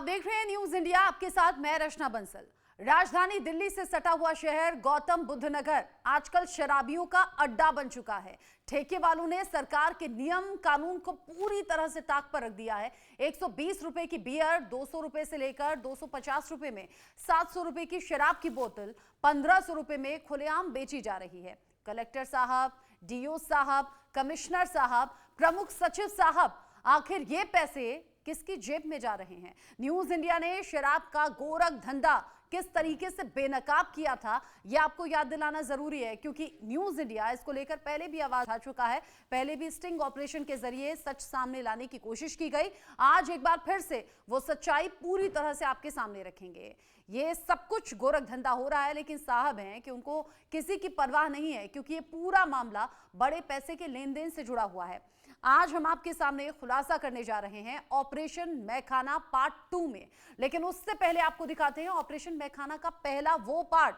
आप देख रहे हैं न्यूज इंडिया, आपके साथ मैं रचना बंसल। राजधानी दिल्ली से सटा हुआ शहर गौतम बुद्ध नगर आजकल शराबियों का अड्डा बन चुका है। ठेके वालों ने सरकार के नियम कानून को पूरी तरह से ताक पर रख दिया है। 120 रुपए की बियर 200 रुपए से लेकर 250 रुपए में, 700 रुपए की शराब की बोतल 1500 रुपए में खुलेआम बेची जा रही है। कलेक्टर साहब, डीओ साहब, कमिश्नर साहब, प्रमुख सचिव साहब, आखिर ये पैसे किसकी जेब में जा रहे हैं? न्यूज इंडिया ने शराब का गोरख धंधा किस तरीके से बेनकाब किया था, यह आपको याद दिलाना जरूरी है, क्योंकि न्यूज इंडिया इसको लेकर पहले भी आवाज उठा चुका है। पहले भी स्टिंग ऑपरेशन के जरिए सच सामने लाने की कोशिश की गई। आज एक बार फिर से वो सच्चाई पूरी तरह से आपके सामने रखेंगे। ये सब कुछ गोरख धंधा हो रहा है, लेकिन साहब हैं कि उनको किसी की परवाह नहीं है, क्योंकि ये पूरा मामला बड़े पैसे के लेन देन से जुड़ा हुआ है। आज हम आपके सामने खुलासा करने जा रहे हैं ऑपरेशन मैखाना पार्ट 2 में, लेकिन उससे पहले आपको दिखाते हैं ऑपरेशन मैखाना का पहला वो पार्ट।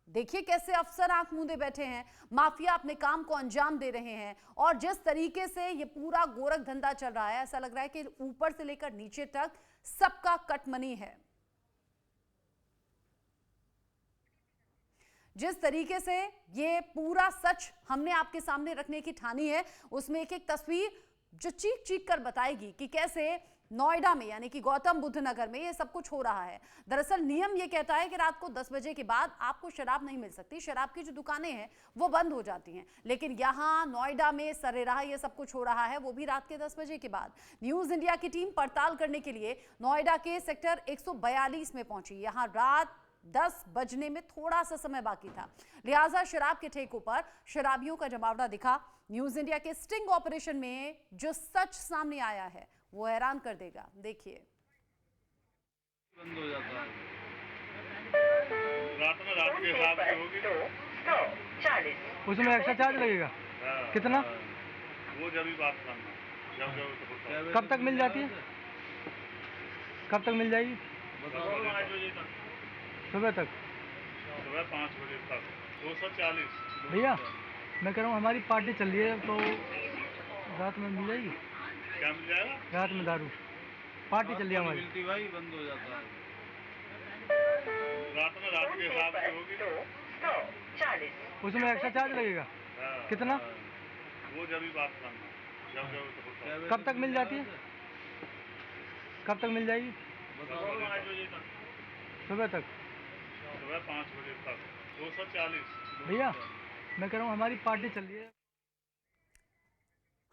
देखिए कैसे अफसर आंख मूंदे बैठे हैं, माफिया अपने काम को अंजाम दे रहे हैं, और जिस तरीके से ये पूरा गोरख धंधा चल रहा है, ऐसा लग रहा है कि ऊपर से लेकर नीचे तक सबका कटमनी है। जिस तरीके से ये पूरा सच हमने आपके सामने रखने की ठानी है, उसमें एक एक तस्वीर जो चीख चीख कर बताएगी कि कैसे नोएडा में, यानी कि गौतम बुद्ध नगर में ये सब कुछ हो रहा है। दरअसल नियम ये कहता है कि रात को 10 बजे के बाद आपको शराब नहीं मिल सकती, शराब की जो दुकानें हैं वो बंद हो जाती हैं, लेकिन यहाँ नोएडा में सरेराह ये सब कुछ हो रहा है, वो भी रात के 10 बजे के बाद। न्यूज इंडिया की टीम पड़ताल करने के लिए नोएडा के सेक्टर 142 में पहुंची। यहाँ रात 10 बजने में थोड़ा सा समय बाकी था, लिहाजा शराब के ठेकों पर शराबियों का जमावड़ा दिखा। न्यूज इंडिया के स्टिंग ऑपरेशन में जो सच सामने आया है वो हैरान कर देगा। देखिए, बंद हो जाता है रात में, रात के हिसाब से होगी तो 140 उसमें एक्स्ट्रा चार्ज लगेगा। कितना? वो जब भी बात करना, जब कब तक मिल जाती है? कब तक मिल जाएगी? 5 बजे तक, सुबह तक, सुबह 5 बजे तक 240। भैया मैं कह रहा हूँ हमारी पार्टी चल रही है, तो रात में मिल जाएगी? क्या मिल जाएगा? रात में दारू पार्टी चल रही है हमारी। मिलती भाई, बंद हो जाता है रात में, रात के हिसाब से होगी तो 140 उसमें एक्स्ट्रा चार्ज लगेगा। कितना? वो जब भी बात करना, जब कब तक मिल जाती है? कब तक मिल जाएगी? 5 बजे तक, सुबह तक, सुबह 5 बजे तक 240। भैया मैं कह रहा हूँ हमारी पार्टी चल रही है।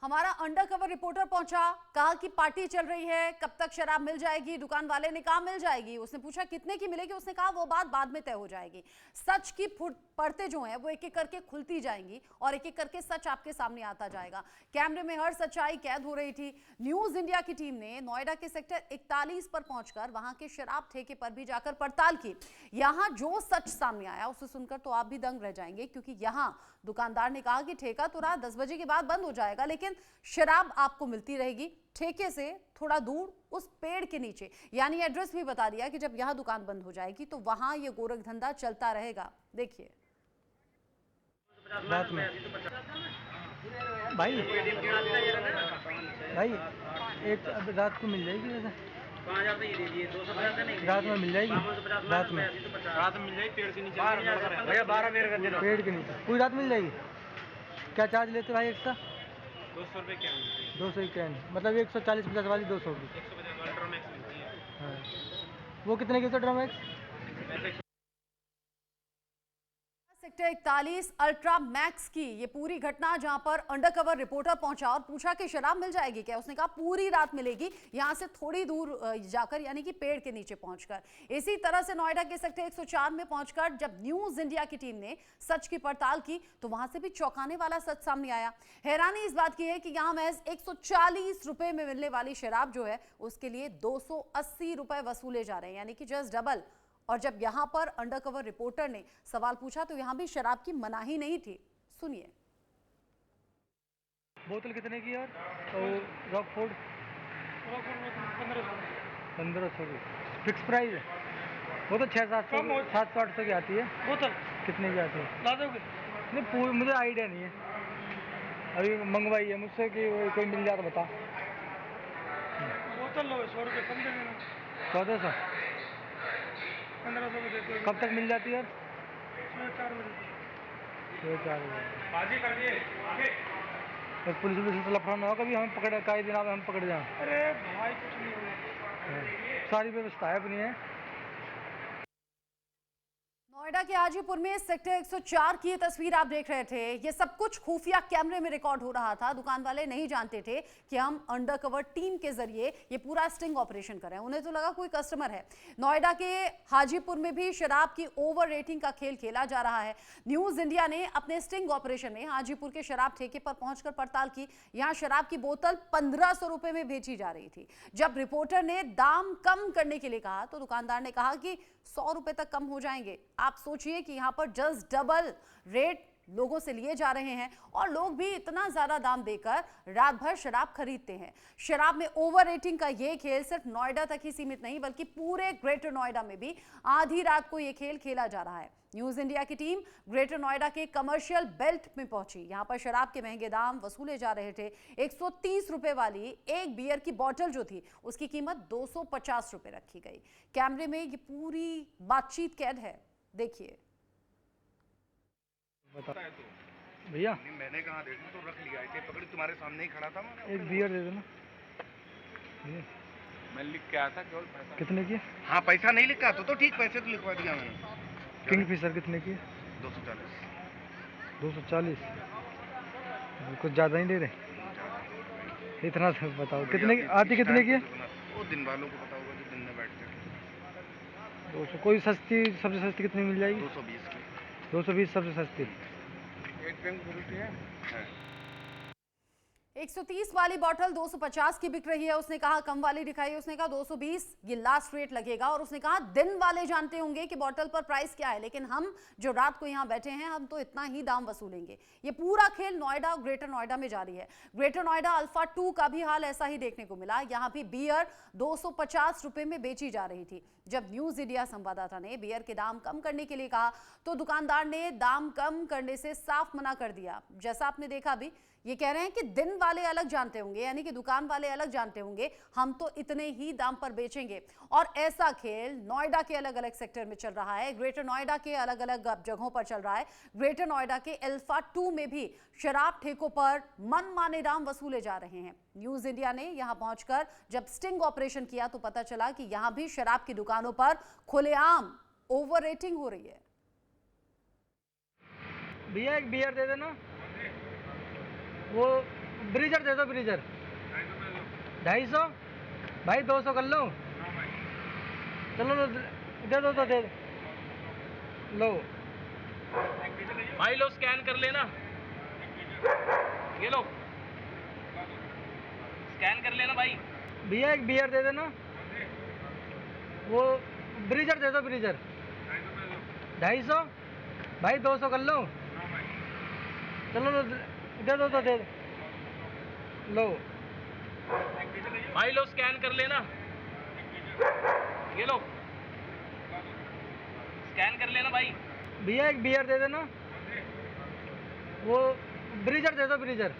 हमारा अंडरकवर रिपोर्टर पहुंचा, कहा कि पार्टी चल रही है, कब तक शराब मिल जाएगी? दुकान वाले ने कहा मिल जाएगी। उसने पूछा कितने की मिलेगी? उसने कहा वो बात बाद में तय हो जाएगी। सच की परतें जो हैं वो एक एक करके खुलती जाएंगी और एक एक करके सच आपके सामने आता जाएगा। कैमरे में हर सच्चाई कैद हो रही थी। न्यूज इंडिया की टीम ने नोएडा के सेक्टर 41 पर पहुंचकर वहां के शराब ठेके पर भी जाकर पड़ताल की। यहां जो सच सामने आया उसे सुनकर तो आप भी दंग रह जाएंगे, क्योंकि यहां दुकानदार ने कहा कि ठेका तो रात 10 बजे के बाद बंद हो जाएगा, लेकिन शराब आपको मिलती रहेगी ठेके से थोड़ा दूर उस पेड़ के नीचे। यानी एड्रेस भी बता दिया कि जब यहां दुकान बंद हो जाएगी तो वहां ये गोरख धंधा चलता रहेगा। देखिए, रात में भाई एक अब रात को मिल जाएगी, वैसे 5000 ये दे दिए, 250 नहीं, रात में मिल जाएगी। रात में मिल जाएगी, पेड़ के नीचे भैया 12 पेड़ कर देना, पेड़ के नीचे पूरी रात मिल जाएगी। क्या चार्ज लेते भाई एक्स्ट्रा? 200 रुपये क्या मिलती है? 200 ही कैन, मतलब 140-50 वाली 200 की। 150 वाली ड्रोमैक्स मिलती है। हाँ, वो कितने की ड्रामेक्स? सेक्टर 41 अल्ट्रा मैक्स की ये पूरी घटना, जहां पर अंडरकवर रिपोर्टर पहुंचा और पूछा कि शराब मिल जाएगी क्या? उसने कहा पूरी रात मिलेगी, यहां से थोड़ी दूर जाकर, यानी कि पेड़ के नीचे पहुंचकर। इसी तरह से नोएडा के सेक्टर 104 में पहुंचकर जब न्यूज इंडिया की टीम ने सच की पड़ताल की तो वहां से भी चौंकाने वाला सच सामने आया। हैरानी इस बात की है कि यहां महज 140 रुपए में मिलने वाली शराब जो है उसके लिए 280 रुपए वसूले जा रहे हैं, यानी कि जस्ट डबल। और जब यहां पर अंडरकवर रिपोर्टर ने सवाल पूछा तो यहां भी शराब की मनाही नहीं थी। सुनिए। बोतल कितने की यार? और रॉकफोर्ड 1500 की फिक्स प्राइस है? वो तो 600-700 700-800 की आती है। बोतल कितने की आती है? ला दोगे? नहीं, मुझे आइडिया नहीं है, अभी मंगवाई है मुझसे कि कोई मिल जाए तो बता। बोतल लो, 100 रुपये कम दे देना। 1400 1500 देते हो। कब तक मिल जाती है? 4 बजे। 4 बजे। बाजी कर दिए आगे। तो पुलिस से लफड़ा ना हो कभी हम पकड़े कई दिन हम पकड़ जाएं। अरे भाई कुछ नहीं होगा। सारी व्यवस्था है अपनी है। नोएडा के हाजीपुर में सेक्टर 104 की ये तस्वीर आप देख रहे थे। ये सब कुछ खुफिया कैमरे में रिकॉर्ड हो रहा था। दुकान वाले नहीं जानते थे कि हम अंडरकवर टीम के जरिए ये पूरा स्टिंग ऑपरेशन कर रहे हैं। उन्हें तो लगा कोई कस्टमर है। नोएडा के हाजीपुर में भी शराब की ओवर रेटिंग का खेल खेला जा रहा है। न्यूज इंडिया ने अपने स्टिंग ऑपरेशन में हाजीपुर के शराब ठेके पर पहुंचकर पड़ताल की। यहाँ शराब की बोतल 1500 रुपए में बेची जा रही थी। जब रिपोर्टर ने दाम कम करने के लिए कहा तो दुकानदार ने कहा कि 100 रुपए तक कम हो जाएंगे। आप सोचिए कि यहाँ पर जस्ट डबल रेट लोगों से लिए जा रहे हैं और लोग भी इतना ज्यादा दाम देकर रात भर शराब खरीदते हैं। शराब में ओवर रेटिंग का ये खेल सिर्फ नोएडा तक ही सीमित नहीं बल्कि पूरे ग्रेटर नोएडा में भी आधी रात को ये खेल खेला जा रहा है। न्यूज इंडिया की टीम ग्रेटर नोएडा के कमर्शियल बेल्ट में पहुंची। यहां पर शराब के महंगे दाम वसूले जा रहे थे। 130 रुपए वाली एक बियर की बोतल जो थी उसकी कीमत 250 रुपए रखी गई। कैमरे में ये पूरी बातचीत कैद है, देखिए। भैया मैंने कहा देखा तो रख लिया, ऐसे पकड़ी तुम्हारे सामने ही खड़ा था मैं। एक बियर दे देना। मैं लिख के आया था केवल पैसा। कितने की? हाँ पैसा नहीं लिखा तो ठीक, पैसे तो लिखवा दिया मैंने। किंगफिशर कितने की? 240। 240 कुछ ज़्यादा नहीं दे रहे इतना तो बताओ। कितने की आती? कितने की है? वो दिन वालों को पता होगा जो दिन में बैठते हैं। 200। कोई सस्ती, सबसे सस्ती कितनी मिल जाएगी? 220 की। 220 सबसे सस्ती। 130 वाली बोतल 250 की बिक रही है। उसने कहा कम वाली दिखाई, उसने कहा 220 ये लास्ट रेट लगेगा। और उसने कहा दिन वाले जानते होंगे कि बोतल पर प्राइस क्या है, लेकिन हम जो रात को यहाँ बैठे हैं हम तो इतना ही दाम वसूलेंगे। ये पूरा खेल नोएडा और ग्रेटर नोएडा में जारी है। ग्रेटर नोएडा अल्फा 2 का भी हाल ऐसा ही देखने को मिला। यहाँ भी बियर 250 रुपए में बेची जा रही थी। जब न्यूज इंडिया संवाददाता ने बियर के दाम कम करने के लिए कहा तो दुकानदार ने दाम कम करने से साफ मना कर दिया। जैसा आपने देखा भी, ये कह रहे हैं कि दिन वाले अलग जानते होंगे, यानी कि दुकान वाले अलग जानते होंगे, हम तो इतने ही दाम पर बेचेंगे। और ऐसा खेल नोएडा के अलग अलग सेक्टर में चल रहा है, ग्रेटर नोएडा के अलग अलग जगहों पर चल रहा है। ग्रेटर नोएडा के अल्फा 2 में भी शराब ठेकों पर मनमाने दाम वसूले जा रहे हैं। न्यूज इंडिया ने यहां पहुंचकर जब स्टिंग ऑपरेशन किया तो पता चला कि यहां भी शराब की दुकानों पर खुलेआम ओवर रेटिंग हो रही है। भैया एक बियर दे देना। वो ब्रीजर दे दो, ब्रीजर 250 भाई। 200 कर लो। चलो दे दो तो दे लो भाई। लो स्कैन कर लेना, ये लो स्कैन कर लेना भाई। भैया एक बियर दे देना। वो ब्रीजर दे दो, ब्रीजर 250 भाई। 200 कर लो। चलो दे दो तो दे लो भाई। लो स्कैन कर लेना, ये लो स्कैन कर लेना भाई। भैया एक बियर दे देना। वो ब्रीजर दे दो, ब्रीजर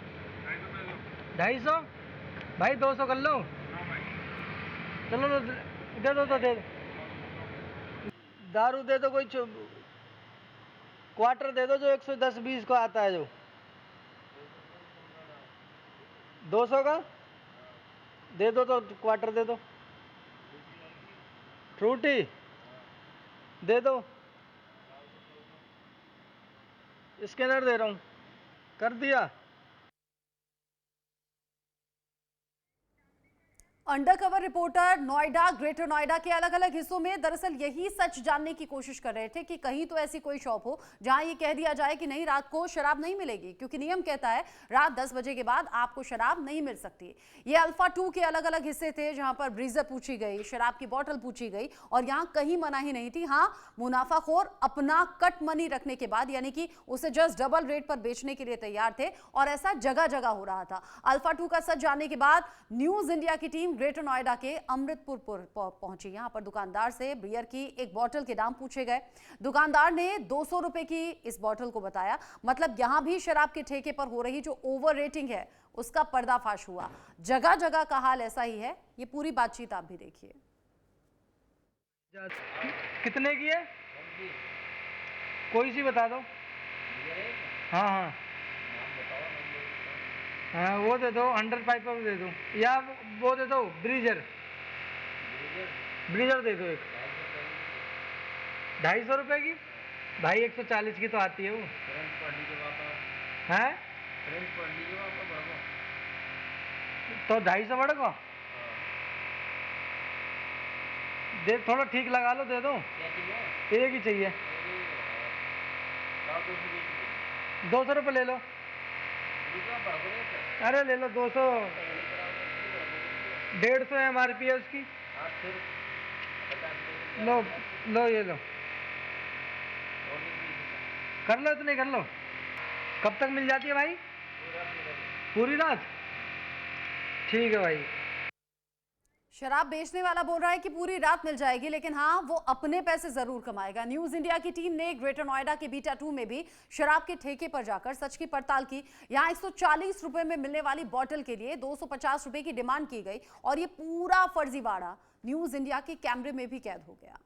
250 भाई। 200 कर लो। चलो दे दो तो दे दारू दे दो। कोई क्वार्टर दे दो जो 110-20 को आता है, जो 200 का दे दो तो क्वार्टर दे दो। फ्रूटी दे दो। स्कैनर दे रहा हूँ, कर दिया। Undercover reporter Noida, greater Noida के अलग अलग हिस्सों में दरअसल यही सच जानने की कोशिश कर रहे थे कि कहीं तो ऐसी कोई शॉप हो जहां ये कह दिया जाए कि नहीं रात को शराब नहीं मिलेगी, क्योंकि नियम कहता है रात 10 बजे के बाद आपको शराब नहीं मिल सकती। ये अल्फा 2 के अलग अलग हिस्से थे जहां पर ब्रीजर पूछी गई, शराब की बोतल पूछी गई और यहां कहीं मनाही नहीं थी। हाँ, मुनाफाखोर अपना कट मनी रखने के बाद यानी कि उसे जस्ट डबल रेट पर बेचने के लिए तैयार थे और ऐसा जगह जगह हो रहा था। अल्फा 2 का सच जानने के बाद न्यूज इंडिया की टीम ग्रेटर नोएडा के अमृतपुर पहुंची। यहां पर दुकानदार से बियर की एक बोतल के दाम पूछे गए। दुकानदार ने 200 रुपए की इस बोतल को बताया। मतलब यहां भी शराब के ठेके पर हो रही जो ओवर रेटिंग है उसका पर्दाफाश हुआ। जगह जगह का हाल ऐसा ही है। ये पूरी बातचीत आप भी देखिए। कितने की है? कोई सी बता दो। हाँ हाँ हाँ, वो दे दो, 100 पाइपर दे दो, या वो दे दो ब्रीजर। ब्रीजर दे दो एक। 250 रुपए की भाई, 140 की तो आती है वो। है तो 250 बढ़ को दे, थोड़ा ठीक लगा लो, दे दो। एक ही चाहिए। 200 रुपये ले लो। अरे ले लो 200। 150 MRP है उसकी। लो लो, ये लो, कर लो, इतने कर लो। कब तक मिल जाती है भाई? पूरी रात? ठीक है भाई। शराब बेचने वाला बोल रहा है कि पूरी रात मिल जाएगी, लेकिन हाँ, वो अपने पैसे जरूर कमाएगा। न्यूज इंडिया की टीम ने ग्रेटर नोएडा के बीटा 2 में भी शराब के ठेके पर जाकर सच की पड़ताल की। यहाँ 140 रुपए में मिलने वाली बोतल के लिए 250 रुपए की डिमांड की गई और ये पूरा फर्जीवाड़ा न्यूज इंडिया के कैमरे में भी कैद हो गया।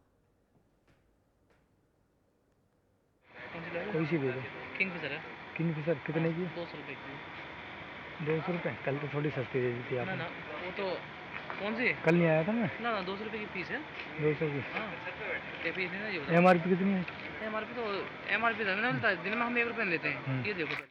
कोई सी दे दो। किंगफिशर है। किंगफिशर कितने की? 200 रुपए की। 200 रुपये? कल तो थोड़ी सस्ती दे दी थी ना आपने। ना, वो तो कौन सी? कल नहीं आया था मैं। ना ना, 200 रुपए की पीस है। 200 की। हाँ, ये पीस नहीं ना, ये बता। MRP कितनी है? एमआरपी तो एमआरपी तो मिलता है, दिन में हम 1 रुपये लेते हैं। ये देखो पहले।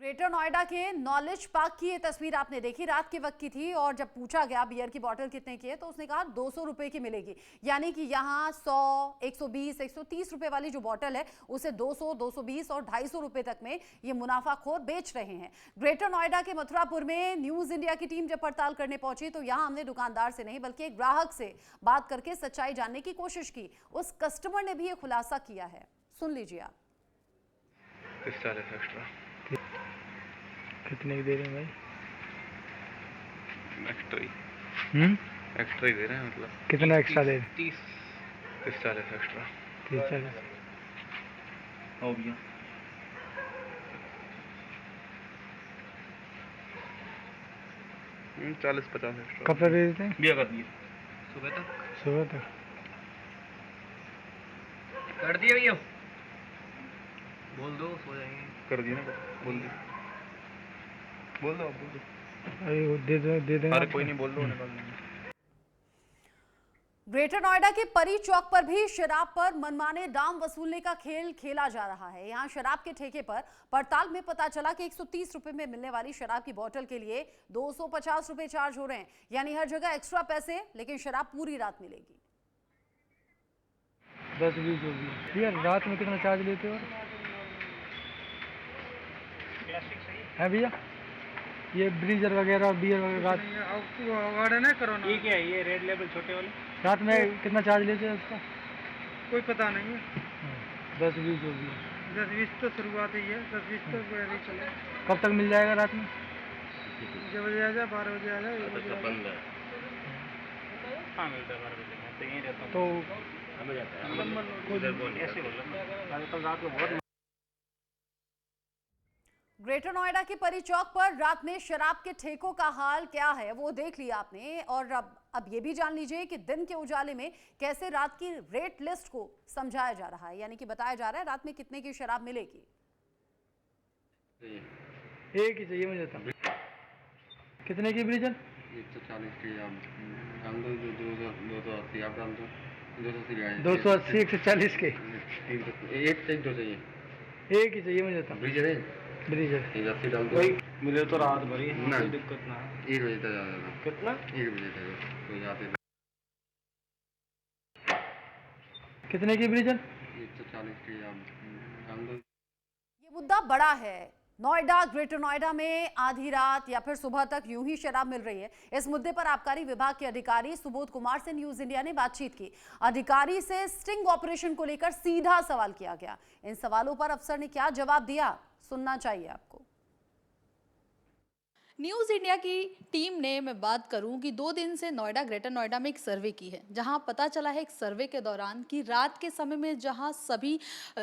ग्रेटर नोएडा के नॉलेज पार्क की ये तस्वीर आपने देखी, रात के वक्त की थी और जब पूछा गया बियर की बोतल कितने की है तो उसने कहा 200 रुपए की मिलेगी। यानी कि यहाँ 100, 120, 130 रुपए वाली जो बोतल है उसे 200, 220 और 250 रुपए तक में ये मुनाफाखोर बेच रहे हैं। ग्रेटर नोएडा के मथुरापुर में न्यूज इंडिया की टीम जब पड़ताल करने पहुंची तो यहाँ हमने दुकानदार से नहीं बल्कि एक ग्राहक से बात करके सच्चाई जानने की कोशिश की। उस कस्टमर ने भी ये खुलासा किया है, सुन लीजिए आप। कितने की दे रहे हैं भाई? एक्स्ट्रा ही एक्स्ट्रा ही दे रहे हैं, मतलब कितना एक्स्ट्रा दे रहे हैं? 30-40 एक्स्ट्रा 30-40 हो गया। 40-50 एक्स्ट्रा। कब तक दे देते हैं? बिया कर दिए सुबह तक सुबह तक। कर दिए भैया, बोल दो, सो जाएंगे। कर दिए ना, बोल दो, बोल दो, बोल दो। अरे वो दे देंगे। अरे कोई नहीं, बोल दो, निकाल देंगे। ग्रेटर नोएडा के परी चौक पर भी शराब पर मनमाने दाम वसूलने का खेल खेला जा रहा है। यहाँ शराब के ठेके पर पड़ताल में पता चला कि 130 रुपए में मिलने वाली शराब की बोतल के लिए 250 रुपए चार्ज हो रहे हैं। यानी हर जगह एक्स्ट्रा पैसे, लेकिन शराब पूरी रात मिलेगी। 10-20 होगी भैया। रात में कितना चार्ज लेते हो? है भैया ये ब्रीजर वगैरह, बियर वगैरह रात नहीं करो ना। ये क्या है? ये रेड लेबल छोटे वाले रात में कितना चार्ज लेते हैं उसका? कोई पता नहीं है। 10-20 होगी। 10-20 तो शुरुआत ही है, 10-20 तो वैसे चले। कब तक मिल जाएगा रात में? 6 बजे आ जाए, 12 बजे आ जाए, 1 बजे आ जाए। हाँ, मिलता है 12 बजे। तो यहीं रहता हूँ। तो हमें जाता है ऐसे बोल रहा हूँ। रात को बहुत ग्रेटर नोएडा के परी चौक पर रात में शराब के ठेकों का हाल क्या है वो देख लिया आपने, और अब ये भी जान लीजिए कि दिन के उजाले में कैसे रात की रेट लिस्ट को समझाया जा रहा है। यानी कि बताया जा रहा है रात में कितने की शराब मिलेगी। एक ही चाहिए मुझे तो। कितने की ब्रीजर? 140 की आप डाल दो, 280 आप डाल दो। 280 140 के। एक दो चाहिए। एक ही चाहिए मुझे तो। ब्रीजर है? ब्रीजर 80 डाल दो। मिले तो रात भरी ना, कोई दिक्कत ना। 1 बजे तक आ जाना। कितना? 1 बजे तक कोई आते। कितने की ब्रीजर? 140 की आप डाल दो। ये मुद्दा बड़ा है। नोएडा, ग्रेटर नोएडा में आधी रात या फिर सुबह तक यूं ही शराब मिल रही है। इस मुद्दे पर आबकारी विभाग के अधिकारी सुबोध कुमार से न्यूज इंडिया ने बातचीत की। अधिकारी से स्टिंग ऑपरेशन को लेकर सीधा सवाल किया गया। इन सवालों पर अफसर ने क्या जवाब दिया, सुनना चाहिए आपको। न्यूज़ इंडिया की टीम ने, मैं बात करूं कि 2 दिन से नोएडा, ग्रेटर नोएडा में एक सर्वे की है, जहां पता चला है एक सर्वे के दौरान कि रात के समय में जहां सभी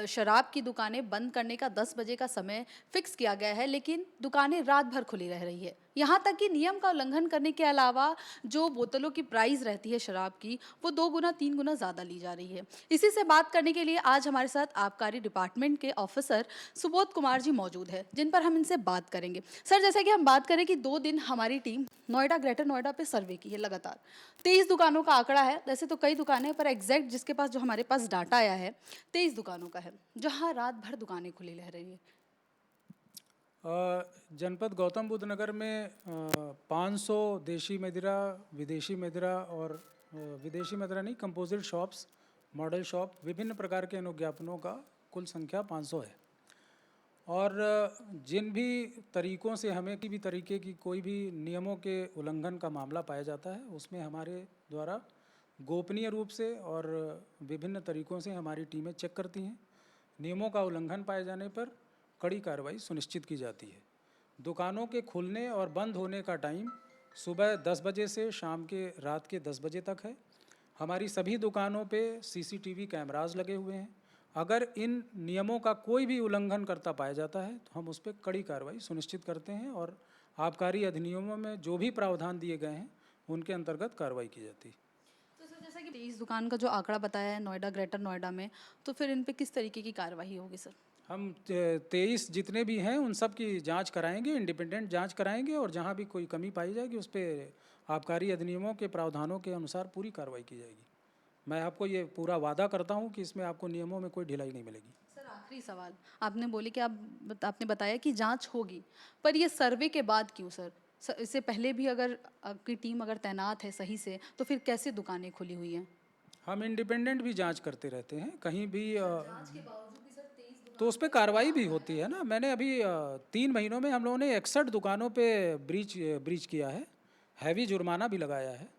शराब की दुकानें बंद करने का 10 बजे का समय फिक्स किया गया है, लेकिन दुकानें रात भर खुली रह रही है। यहाँ तक कि नियम का उल्लंघन करने के अलावा जो बोतलों की प्राइस रहती है शराब की, वो 2 गुना 3 गुना ज़्यादा ली जा रही है। इसी से बात करने के लिए आज हमारे साथ आबकारी डिपार्टमेंट के ऑफिसर सुबोध कुमार जी मौजूद है, जिन पर हम इनसे बात करेंगे। सर, जैसे कि हम बात करें कि 2 दिन हमारी टीम नोएडा, ग्रेटर नोएडा पे सर्वे की है लगातार। 23 दुकानों का आंकड़ा है, वैसे तो कई दुकानें हैं, पर एग्जैक्ट जिसके पास जो हमारे पास डाटा आया है 23 दुकानों का है, जहाँ रात भर दुकानें खुली रह रही है। जनपद गौतम बुद्ध नगर में 500 देशी मदिरा, विदेशी मदिरा और विदेशी मदिरा नहीं, कंपोजिट शॉप्स, मॉडल शॉप, विभिन्न प्रकार के अनुज्ञापनों का कुल संख्या 500 है। और जिन भी तरीक़ों से हमें किसी भी तरीके की कोई भी नियमों के उल्लंघन का मामला पाया जाता है, उसमें हमारे द्वारा गोपनीय रूप से और विभिन्न तरीक़ों से हमारी टीमें चेक करती हैं। नियमों का उल्लंघन पाए जाने पर कड़ी कार्रवाई सुनिश्चित की जाती है। दुकानों के खुलने और बंद होने का टाइम सुबह 10 बजे से शाम के रात के 10 बजे तक है। हमारी सभी दुकानों पे CCTV कैमरास लगे हुए हैं। अगर इन नियमों का कोई भी उल्लंघन करता पाया जाता है तो हम उस पर कड़ी कार्रवाई सुनिश्चित करते हैं और आबकारी अधिनियमों में जो भी प्रावधान दिए गए हैं उनके अंतर्गत कार्रवाई की जाती है। तो सर, जैसा कि 23 दुकान का जो आंकड़ा बताया है नोएडा, ग्रेटर नोएडा में, तो फिर इन पे किस तरीके की कार्रवाई होगी सर? हम 23 जितने भी हैं उन सब की जांच कराएंगे, इंडिपेंडेंट जांच कराएंगे और जहां भी कोई कमी पाई जाएगी उस पर आबकारी अधिनियमों के प्रावधानों के अनुसार पूरी कार्रवाई की जाएगी। मैं आपको ये पूरा वादा करता हूं कि इसमें आपको नियमों में कोई ढिलाई नहीं मिलेगी। सर, आखिरी सवाल, आपने बोले कि आपने बताया कि जांच होगी, पर ये सर्वे के बाद क्यों सर? इससे पहले भी अगर आपकी टीम अगर तैनात है सही से, तो फिर कैसे दुकानें खुली हुई हैं? हम इंडिपेंडेंट भी जांच करते रहते हैं, कहीं भी तो उस पर कार्रवाई भी होती है ना। मैंने अभी 3 महीनों में हम लोगों ने 61 दुकानों पे ब्रीच किया है, हैवी जुर्माना भी लगाया है।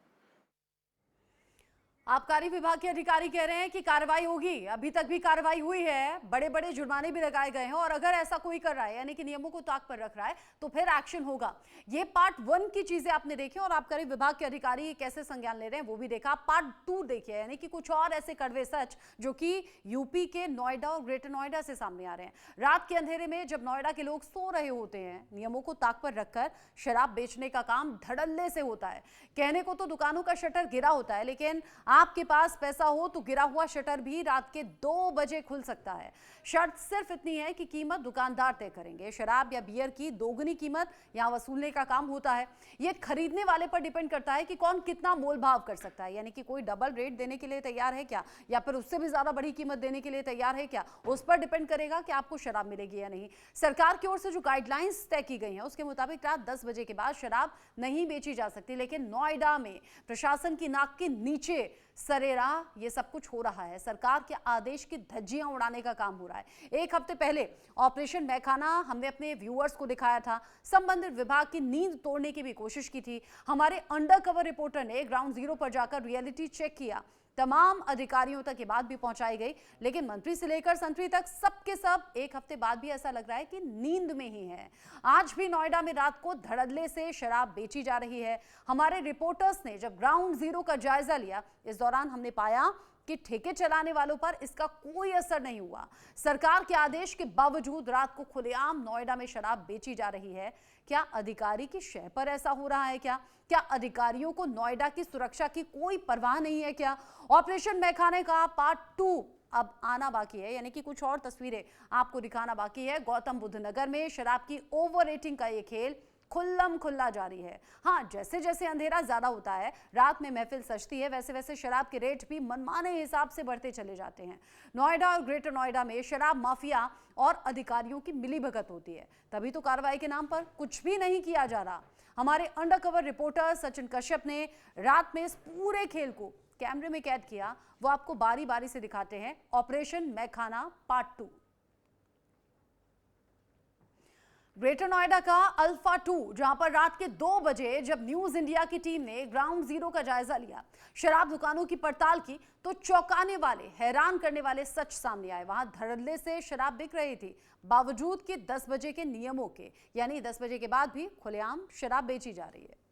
आबकारी विभाग के अधिकारी कह रहे हैं कि कार्रवाई होगी, अभी तक भी कार्रवाई हुई है, बड़े बड़े जुर्माने भी लगाए गए हैं और अगर ऐसा कोई कर रहा है यानी कि नियमों को ताक पर रख रहा है तो फिर एक्शन होगा। ये पार्ट 1 की चीजें आपने देखी और आबकारी विभाग के अधिकारी कैसे संज्ञान ले रहे हैं वो भी देखा। पार्ट 2 देखिए, यानी कि कुछ और ऐसे कड़वे सच जो कि यूपी के नोएडा और ग्रेटर नोएडा से सामने आ रहे हैं। रात के अंधेरे में जब नोएडा के लोग सो रहे होते हैं, नियमों को ताक पर रखकर शराब बेचने का काम धड़ल्ले से होता है। कहने को तो दुकानों का शटर गिरा होता है, लेकिन आपके पास पैसा हो तो गिरा हुआ शटर भी रात के 2 बजे खुल सकता है। शर्त सिर्फ इतनी है कि कीमत दुकानदार तय करेंगे। शराब या बियर की दोगुनी कीमत यहां वसूलने का काम होता है। यह खरीदने वाले पर डिपेंड करता है कि कौन कितना मोल भाव कर सकता है, यानी कि कोई डबल रेट देने के लिए तैयार है क्या या फिर उससे भी ज्यादा बड़ी कीमत देने के लिए तैयार है क्या, उस पर डिपेंड करेगा कि आपको शराब मिलेगी या नहीं। सरकार की ओर से जो गाइडलाइंस तय की गई हैं उसके मुताबिक रात 10 बजे के बाद शराब नहीं बेची जा सकती, लेकिन नोएडा में प्रशासन की नाक के नीचे सरेरा ये सब कुछ हो रहा है। सरकार के आदेश की धज्जियां उड़ाने का काम हो रहा है। एक हफ्ते पहले ऑपरेशन मैखाना हमने अपने व्यूअर्स को दिखाया था। संबंधित विभाग की नींद तोड़ने की भी कोशिश की थी। हमारे अंडरकवर रिपोर्टर ने ग्राउंड जीरो पर जाकर रियलिटी चेक किया। तमाम अधिकारियों तक ये बात भी पहुंचाई गई, लेकिन मंत्री से लेकर संतरी तक सबके सब एक हफ्ते बाद भी ऐसा लग रहा है कि नींद में ही है। आज भी नोएडा में रात को धड़ल्ले से शराब बेची जा रही है। हमारे रिपोर्टर्स ने जब ग्राउंड जीरो का जायजा लिया, इस दौरान हमने पाया कि ठेके चलाने वालों पर इसका कोई असर नहीं हुआ। सरकार के आदेश के बावजूद रात को खुलेआम नोएडा में शराब बेची जा रही है। क्या अधिकारी की शय पर ऐसा हो रहा है क्या अधिकारियों को नोएडा की सुरक्षा की कोई परवाह नहीं है क्या? ऑपरेशन मैखाने का पार्ट 2 अब आना बाकी है, यानी कि कुछ और तस्वीरें आपको दिखाना बाकी है। गौतम बुद्ध नगर में शराब की ओवर रेटिंग का ये खेल खुल्लम खुल्ला जारी है। हाँ, जैसे जैसे अंधेरा ज्यादा होता है, रात में महफिल सजती है, वैसे वैसे शराब के रेट भी मनमाने हिसाब से बढ़ते चले जाते हैं। नोएडा और ग्रेटर नोएडा में शराब माफिया और अधिकारियों की मिलीभगत होती है, तभी तो कार्रवाई के नाम पर कुछ भी नहीं किया जा रहा। हमारे अंडरकवर रिपोर्टर सचिन कश्यप ने रात में इस पूरे खेल को कैमरे में कैद किया। वो आपको बारी बारी से दिखाते हैं। ऑपरेशन मैखाना पार्ट 2। ग्रेटर नोएडा का अल्फा 2, जहां पर रात के 2 बजे जब न्यूज इंडिया की टीम ने ग्राउंड जीरो का जायजा लिया, शराब दुकानों की पड़ताल की, तो चौंकाने वाले, हैरान करने वाले सच सामने आए। वहां धड़ल्ले से शराब बिक रही थी, बावजूद कि 10 बजे के नियमों के, यानी 10 बजे के बाद भी खुलेआम शराब बेची जा रही है।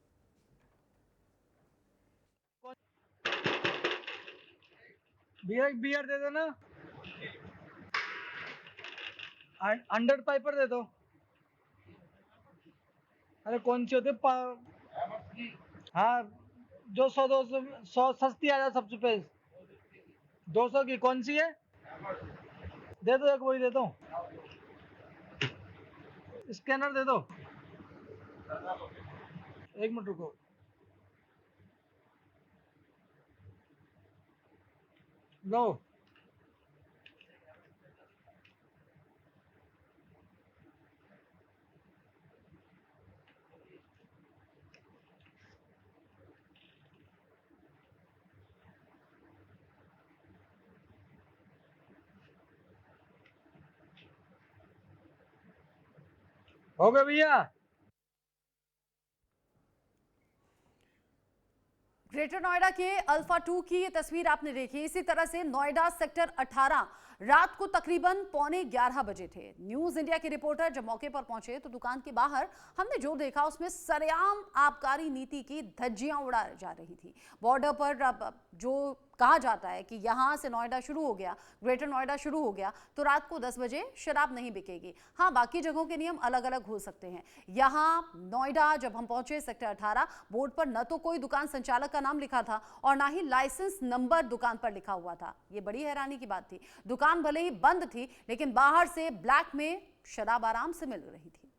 बियर दे दो ना, अंडर पाइपर दे दो। अरे कौन सी होती है हाँ, जो 100 सस्ती आ जाए सबसे पहले 200 की कौन सी है? दे दो, एक वही दे दो, स्कैनर दे दो। एक मिनट रुको। लो, हो गए भैया। ग्रेटर नोएडा के अल्फा 2 की ये तस्वीर आपने देखी। इसी तरह से नोएडा सेक्टर 18 रात को तकरीबन 11:15 बजे थे। न्यूज इंडिया के रिपोर्टर जब मौके पर पहुंचे तो दुकान के बाहर हमने जो देखा उसमें सरेआम आबकारी नीति की धज्जियां उड़ा जा रही थी। बॉर्डर पर अब जो कहा जाता है कि यहां से नोएडा शुरू हो गया, ग्रेटर नोएडा शुरू हो गया तो रात को 10 बजे शराब नहीं बिकेगी। हाँ, बाकी जगहों के नियम अलग अलग हो सकते हैं। यहां नोएडा जब हम पहुंचे सेक्टर 18 बोर्ड पर न तो कोई दुकान संचालक का नाम लिखा था और ना ही लाइसेंस नंबर दुकान पर लिखा हुआ था। ये बड़ी हैरानी की बात थी। दुकान भले ही बंद थी लेकिन बाहर से ब्लैक में शराब आराम से मिल रही थी।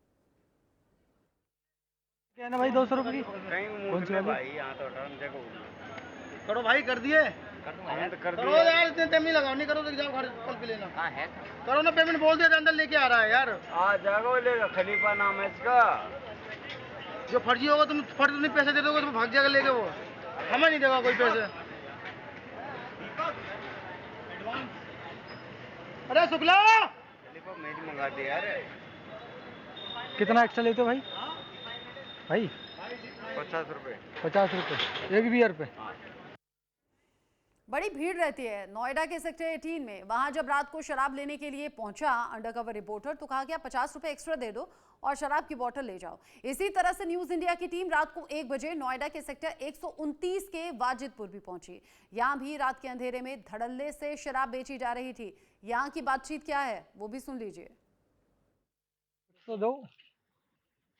क्या ना भाई 200 रुपए की कौन सी भाई? यहाँ तो देखो करो भाई, कर दिए करो यार, इतने टाइम नहीं लगाओ, नहीं करो तो जाओ घर कल पे लेना। करो ना पेमेंट, बोल दिया अंदर लेके आ रहा है यार। आ जाएगा लेगा, खलीफा नाम है इसका। जो फर्जी होगा तुम फर्जी नहीं पैसे दे दोगे तो भाग जाएगा लेके, वो हमें नहीं देगा कोई पैसे। अरे शुक्ला, खलीफा मैं ही मंगा दिया यार। कितना एक्स्ट्रा लेते हो भाई? भाई 50 रुपए। 50 रुपए एक बियर पे। बड़ी भीड़ रहती है नोएडा के सेक्टर 18 में। वहां जब रात को शराब लेने के लिए पहुंचा अंडरकवर रिपोर्टर तो कहा गया 50 रुपए एक्स्ट्रा दे दो और शराब की बोतल ले जाओ। इसी तरह से न्यूज इंडिया की टीम रात को 1 बजे नोएडा के सेक्टर 129 के वाजिदपुर भी पहुंची। यहां भी रात के अंधेरे में धड़ल्ले से शराब बेची जा रही थी। यहां की बातचीत क्या है वो भी सुन लीजिए। तो दो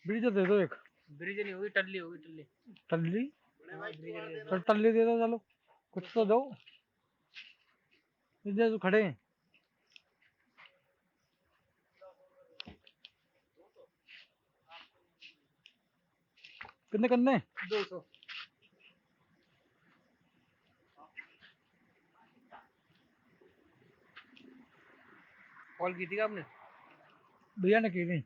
ब्रिज दे दो, एक ब्रिज नहीं होगी, टल्ली होगी, टल्ली। टल्ली तो टल्ली दे दो, चलो कुछ तो दो, इधर तो खड़े हैं। कितने करने? 200। कॉल की थी आपने? भैया ने की नहीं।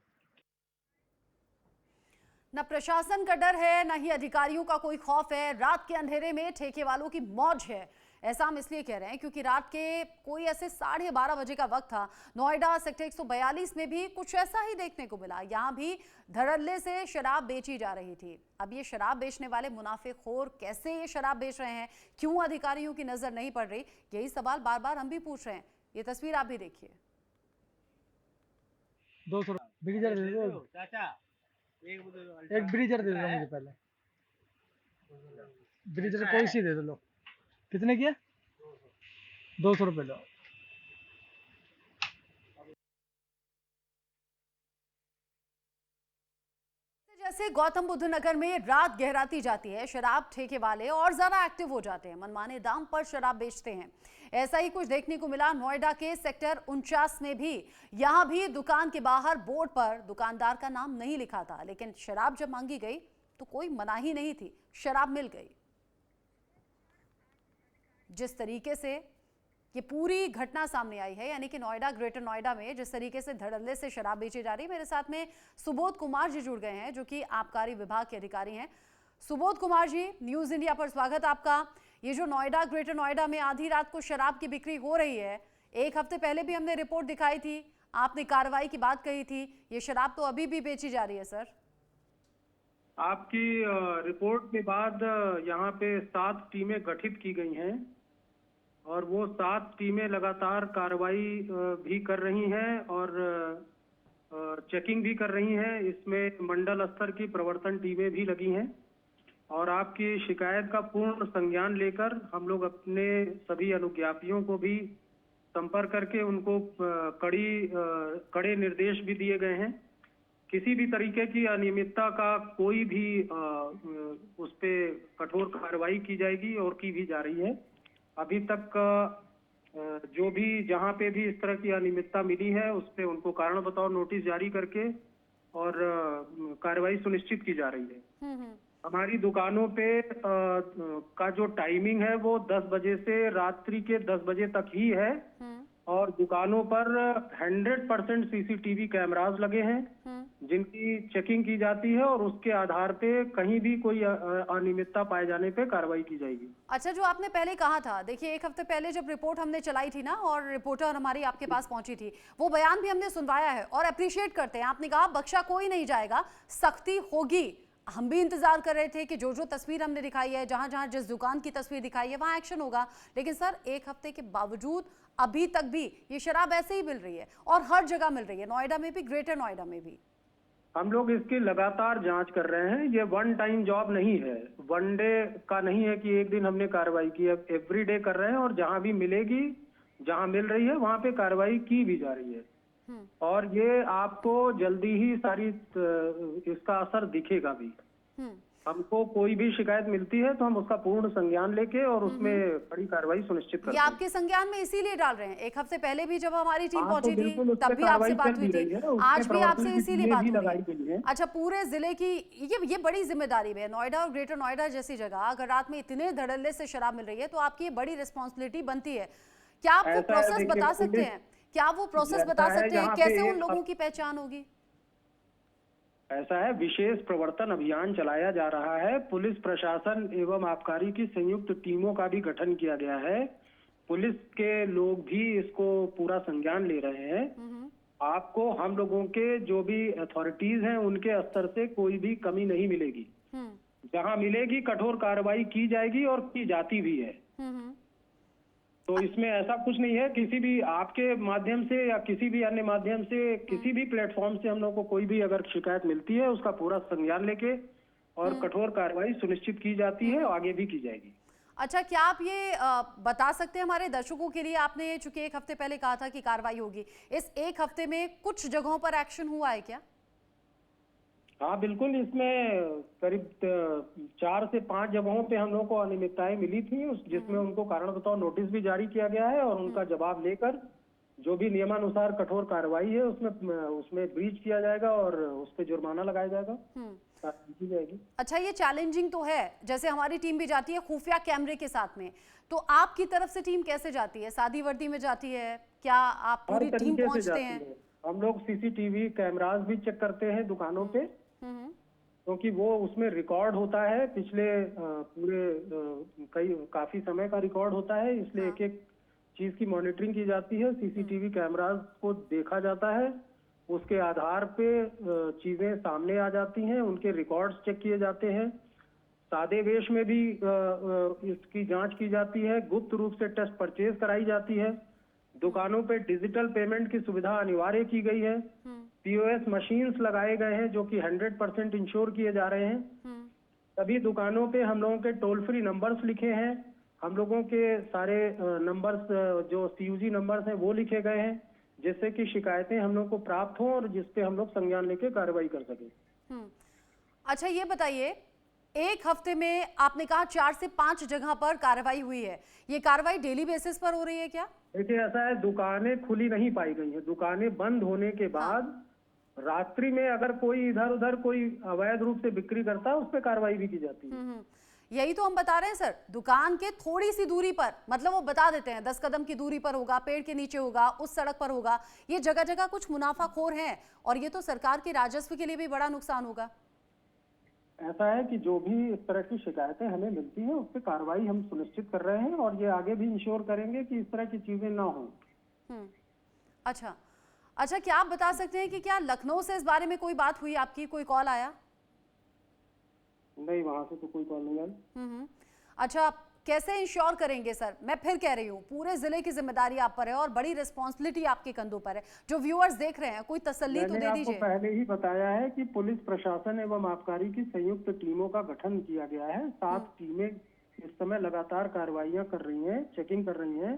न प्रशासन का डर है न ही अधिकारियों का कोई खौफ है। रात के अंधेरे में ठेके वालों की मौज है। ऐसा हम इसलिए कह रहे हैं क्योंकि रात के कोई ऐसे 12:30 बजे का वक्त था। नोएडा सेक्टर 142 में भी कुछ ऐसा ही देखने को मिला। यहाँ भी धड़ल्ले से शराब बेची जा रही थी। अब ये शराब बेचने वाले मुनाफिखोर कैसे ये शराब बेच रहे हैं, क्यों अधिकारियों की नजर नहीं पड़ रही, यही सवाल बार बार हम भी पूछ रहे हैं। ये तस्वीर आप भी देखिए। 200 ब्रीजर दे दो चाचा, एक ब्रीजर दे दो मुझे पहले। ब्रीजर कोई सी दे दो। लो, कितने की है? 200 रुपए लो। जैसे गौतम बुद्ध नगर में रात गहराती जाती है शराब ठेके वाले और ज्यादा एक्टिव हो जाते हैं, मनमाने दाम पर शराब बेचते हैं। ऐसा ही कुछ देखने को मिला नोएडा के सेक्टर 49 में भी। यहां भी दुकान के बाहर बोर्ड पर दुकानदार का नाम नहीं लिखा था, लेकिन शराब जब मांगी गई तो कोई मनाही नहीं थी, शराब मिल गई। जिस तरीके से ये पूरी घटना सामने आई है, यानी कि नोएडा ग्रेटर नोएडा में जिस तरीके से धड़ल्ले से शराब बेची जा रही है। मेरे साथ में सुबोध कुमार जी जुड़ गए हैं जो कि आबकारी विभाग के अधिकारी हैं। सुबोध कुमार जी, न्यूज इंडिया पर स्वागत आपका। ये जो नोएडा ग्रेटर नोएडा में आधी रात को शराब की बिक्री हो रही है, एक हफ्ते पहले भी हमने रिपोर्ट दिखाई थी, आपने कार्रवाई की बात कही थी, ये शराब तो अभी भी बेची जा रही है सर। आपकी रिपोर्ट के बाद यहाँ पे 7 टीमें गठित की गई हैं और वो 7 टीमें लगातार कार्रवाई भी कर रही हैं और चेकिंग भी कर रही हैं। इसमें मंडल स्तर की प्रवर्तन टीमें भी लगी हैं और आपकी शिकायत का पूर्ण संज्ञान लेकर हम लोग अपने सभी अनुज्ञापियों को भी संपर्क करके उनको कड़े निर्देश भी दिए गए हैं किसी भी तरीके की अनियमितता का कोई भी उस पे कठोर कार्रवाई की जाएगी और की भी जा रही है। अभी तक जो भी जहां पे भी इस तरह की अनियमितता मिली है उस पे उनको कारण बताओ नोटिस जारी करके और कार्रवाई सुनिश्चित की जा रही है। हमारी दुकानों पे का जो टाइमिंग है वो 10 बजे से रात्रि के 10 बजे तक ही है और दुकानों पर 100% सीसीटीवी कैमरास लगे हैं जिनकी चेकिंग की जाती है और उसके आधार पे कहीं भी कोई अनियमितता पाए जाने पे कार्रवाई की जाएगी। अच्छा, जो आपने पहले कहा था, देखिए 1 हफ्ते पहले जब रिपोर्ट हमने चलाई थी ना और रिपोर्टर हमारी आपके पास पहुंची थी, वो बयान भी हमने सुनवाया है और अप्रिशिएट करते हैं। आपने कहा बख्शा कोई नहीं जाएगा, सख्ती होगी। हम भी इंतजार कर रहे थे कि जो तस्वीर हमने दिखाई है, जहां जहां जिस दुकान की तस्वीर दिखाई है वहां एक्शन होगा, लेकिन सर 1 हफ्ते के बावजूद अभी तक भी ये शराब ऐसे ही मिल रही है और हर जगह मिल रही है, नोएडा में भी, ग्रेटर नोएडा में भी। हम लोग इसकी लगातार जांच कर रहे हैं। ये वन टाइम जॉब नहीं है, वन डे का नहीं है कि एक दिन हमने कार्रवाई की है, एवरी डे कर रहे हैं और जहां भी मिलेगी, जहां मिल रही है वहां पे कार्रवाई की भी जा रही है और ये आपको जल्दी ही सारी इसका असर दिखेगा भी। हमको कोई भी शिकायत मिलती है तो हम उसका पूर्ण संज्ञान लेके और उसमें बड़ी कार्रवाई सुनिश्चित करते ये हैं। आपके संज्ञान में इसीलिए डाल रहे हैं। 1 हफ्ते पहले भी जब हमारी टीम हाँ, पहुंची तो थी बिल्कुल उस तब पे भी आपसे कार्रवाई बात चल हुई भी रही थी, है, उसके आज भी आपसे प्रवर्तन की इसीलिए टीमें बात भी हो रही लगाई गई है। हैं। अच्छा, पूरे जिले की ये बड़ी जिम्मेदारी है। नोएडा और ग्रेटर नोएडा जैसी जगह अगर रात में इतने धड़ल्ले से शराब मिल रही है तो आपकी ये बड़ी रिस्पॉन्सिबिलिटी बनती है। क्या आप वो ऐसा है, प्रोसेस देखिए, बता सकते पुलिस हैं? क्या वो प्रोसेस ऐसा बता है सकते हैं जहाँ कैसे पे उन लोगों की पहचान होगी? ऐसा है, विशेष प्रवर्तन अभियान चलाया जा रहा है। पुलिस प्रशासन एवं आबकारी की संयुक्त टीमों का भी गठन किया गया है। पुलिस के लोग भी इसको पूरा संज्ञान ले रहे हैं। आपको हम लोगों के जो भी अथॉरिटीज हैं उनके स्तर से कोई भी कमी नहीं मिलेगी। जहां मिलेगी कठोर कार्रवाई की जाएगी और की जाती भी है। तो इसमें ऐसा कुछ नहीं है, किसी भी आपके माध्यम से या किसी भी अन्य माध्यम से किसी भी प्लेटफॉर्म से हम लोग को कोई भी अगर शिकायत मिलती है उसका पूरा संज्ञान लेके और कठोर कार्रवाई सुनिश्चित की जाती है और आगे भी की जाएगी। अच्छा, क्या आप ये बता सकते हैं हमारे दर्शकों के लिए, आपने चूंकि 1 हफ्ते पहले कहा था कि कार्रवाई होगी, इस 1 हफ्ते में कुछ जगहों पर एक्शन हुआ है क्या? हाँ बिल्कुल, इसमें करीब 4 से 5 जगहों पे हम लोग को अनियमितताएं मिली थी, जिसमें उनको कारण बताओ नोटिस भी जारी किया गया है और उनका जवाब लेकर जो भी नियमानुसार कठोर कार्रवाई है उसमें ब्रीच किया जाएगा और उस पर जुर्माना लगाया जाएगा, की जाएगी। अच्छा, ये चैलेंजिंग तो है, जैसे हमारी टीम भी जाती है खुफिया कैमरे के साथ में, तो आपकी तरफ से टीम कैसे जाती है? सादी वर्दी में जाती है क्या? आप पूरी टीम पहुंचते हैं? हम लोग सीसीटीवी कैमरास भी चेक करते हैं दुकानों पे, क्योंकि वो उसमें रिकॉर्ड होता है, पिछले पूरे काफी समय का रिकॉर्ड होता है, इसलिए एक एक चीज की मॉनिटरिंग की जाती है। सीसीटीवी कैमरास को देखा जाता है, उसके आधार पे चीजें सामने आ जाती हैं, उनके रिकॉर्ड्स चेक किए जाते हैं। सादे वेश में भी इसकी जांच की जाती है, गुप्त रूप से टेस्ट परचेज कराई जाती है। दुकानों पे डिजिटल पेमेंट की सुविधा अनिवार्य की गई है। पीओएस मशीन्स लगाए गए हैं जो कि 100% इंश्योर किए जा रहे हैं। सभी दुकानों पे हम लोगों के टोल फ्री नंबर्स लिखे हैं। हम लोगों के सारे नंबर्स जो सीयूजी नंबर्स हैं वो लिखे गए हैं, जिससे कि शिकायतें हम लोग को प्राप्त हों और जिसपे हम लोग संज्ञान लेके कार्रवाई कर सकें। अच्छा, ये बताइए, 1 हफ्ते में आपने कहा 4 से 5 जगह पर कार्रवाई हुई है, ये कार्रवाई डेली बेसिस पर हो रही है क्या? देखिए, ऐसा है, दुकानें खुली नहीं पाई गई हैं। दुकानें बंद होने के बाद रात्रि में अगर कोई इधर उधर कोई अवैध रूप से बिक्री करता है उस पर कार्रवाई भी की जाती है। यही तो हम बता रहे हैं सर, दुकान के थोड़ी सी दूरी पर, मतलब वो बता देते हैं 10 कदम की दूरी पर होगा, पेड़ के नीचे होगा, उस सड़क पर होगा, ये जगह जगह कुछ मुनाफाखोर हैं और ये तो सरकार के राजस्व के लिए भी बड़ा नुकसान होगा। ऐसा है कि जो भी इस तरह की शिकायतें हमें मिलती हैं उस पर कार्रवाई हम सुनिश्चित कर रहे हैं और ये आगे भी इंश्योर करेंगे कि इस तरह की चीजें ना हो। अच्छा, क्या आप बता सकते हैं कि क्या लखनऊ से इस बारे में कोई बात हुई आपकी, कोई कॉल आया? नहीं, वहां से तो कोई कॉल नहीं आई। अच्छा, कैसे इंश्योर करेंगे सर? मैं फिर कह रही हूँ, पूरे जिले की जिम्मेदारी आप पर है और बड़ी रिस्पॉन्सिबिलिटी आपके कंधों पर है। जो व्यूअर्स देख रहे हैं, कोई तसल्ली तो दे दीजिए। मैंने आपको पहले ही बताया है कि पुलिस प्रशासन एवं आबकारी की संयुक्त टीमों का गठन किया गया है। 7 टीमें इस समय लगातार कार्रवाइयां कर रही हैं, चेकिंग कर रही हैं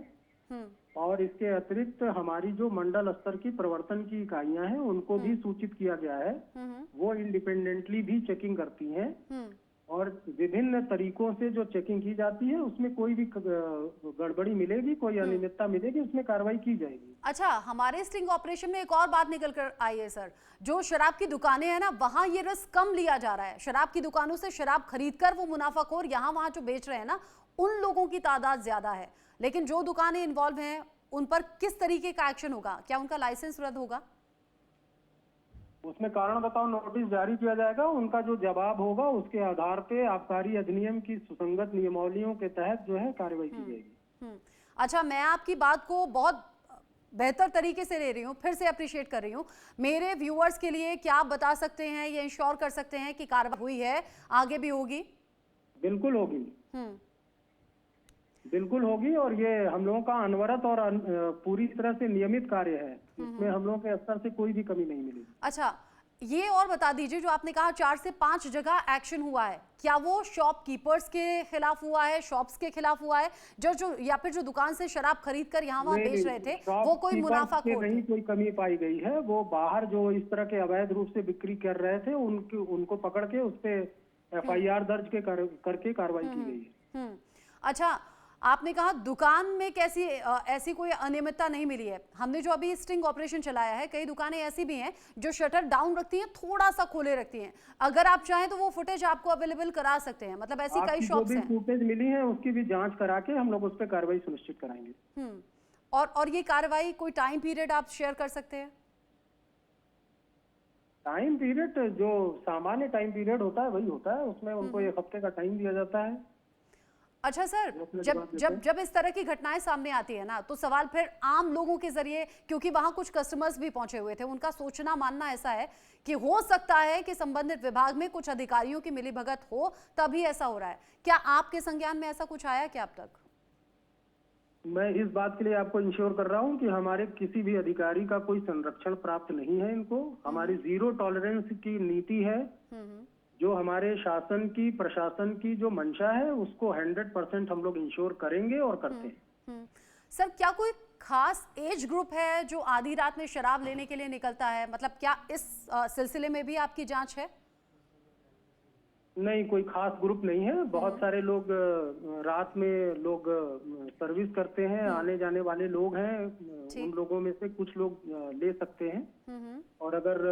और इसके अतिरिक्त हमारी जो मंडल स्तर की प्रवर्तन की इकाइयां हैं उनको भी सूचित किया गया है। वो इंडिपेंडेंटली भी चेकिंग करती हैं और विभिन्न तरीकों से जो चेकिंग की जाती है उसमें कोई भी गड़बड़ी मिलेगी, कोई अनियमितता मिलेगी, उसमें कार्रवाई की जाएगी। अच्छा, हमारे स्टिंग ऑपरेशन में एक और बात निकल कर आई है सर, जो शराब की दुकानें हैं ना, वहां ये रिस्क कम लिया जा रहा है। शराब की दुकानों से शराब खरीदकर वो मुनाफाखोर यहाँ वहां जो बेच रहे हैं ना, उन लोगों की तादाद ज्यादा है, लेकिन जो दुकानें इन्वॉल्व हैं उन पर किस तरीके का एक्शन होगा? क्या उनका लाइसेंस रद्द होगा? उसमें कारण बताओ नोटिस जारी किया जाएगा। उनका जो जवाब होगा उसके आधार पे आबकारी अधिनियम की सुसंगत नियमावलियों के तहत जो है कार्रवाई की जाएगी। अच्छा, मैं आपकी बात को बहुत बेहतर तरीके से ले रही हूँ, फिर से अप्रिशिएट कर रही हूँ। मेरे व्यूअर्स के लिए क्या आप बता सकते हैं, ये इंश्योर कर सकते हैं कि कार्रवाई हुई है, आगे भी होगी? बिल्कुल होगी, बिल्कुल होगी। और ये हम लोगों का अनवरत और पूरी तरह से नियमित कार्य है। इसमें हम लोगों के स्तर से कोई भी कमी नहीं मिलेगी। अच्छा, ये और बता दीजिए, जो आपने कहा 4 से 5 जगह एक्शन हुआ है, क्या वो शॉपकीपर्स के खिलाफ हुआ है, शॉप्स के खिलाफ हुआ है, जो या फिर जो दुकान से शराब खरीद कर यहाँ वहाँ बेच रहे थे वो कोई मुनाफाखोर नहीं, कोई कमी पाई गई है। वो बाहर जो इस तरह के अवैध रूप से बिक्री कर रहे थे उनको पकड़ के उस पे FIR दर्ज करके कार्रवाई की गई है। अच्छा, आपने कहा दुकान में कैसी ऐसी कोई अनियमितता नहीं मिली है। हमने जो अभी स्टिंग ऑपरेशन चलाया है, कई दुकानें ऐसी भी हैं जो शटर डाउन रखती हैं, थोड़ा सा खोले रखती हैं। अगर आप चाहें तो वो फुटेज आपको अवेलेबल करा सकते हैं, मतलब ऐसी कई शॉप्स हैं। फुटेज मिली है उसकी भी जांच करा के हम लोग उस पर कार्रवाई सुनिश्चित कराएंगे। और ये कार्रवाई कोई टाइम पीरियड आप शेयर कर सकते हैं? टाइम पीरियड जो सामान्य टाइम पीरियड होता है वही होता है, उसमें उनको 1 हफ्ते का टाइम दिया जाता है। अच्छा सर, जब इस तरह की घटनाएं सामने आती है ना, तो सवाल फिर आम लोगों के जरिए, क्योंकि वहां कुछ कस्टमर्स भी पहुंचे हुए थे, उनका सोचना मानना ऐसा है कि हो सकता है कि संबंधित विभाग में कुछ अधिकारियों की मिलीभगत हो, तभी ऐसा हो रहा है। क्या आपके संज्ञान में ऐसा कुछ आया क्या अब तक? मैं इस बात के लिए आपको इंश्योर कर रहा हूं कि हमारे किसी भी अधिकारी का कोई संरक्षण प्राप्त नहीं है। इनको हमारी 0 टॉलरेंस की नीति है। जो हमारे शासन की, प्रशासन की जो मंशा है उसको 100% हम लोग इंश्योर करेंगे और करते हैं। सर, क्या कोई खास एज ग्रुप है जो आधी रात में शराब लेने के लिए निकलता है? मतलब क्या इस सिलसिले में भी आपकी जांच है? नहीं, कोई खास ग्रुप नहीं है। बहुत सारे लोग रात में लोग सर्विस करते हैं, आने जाने वाले लोग हैं। उन लोगों में से कुछ लोग ले सकते हैं। और अगर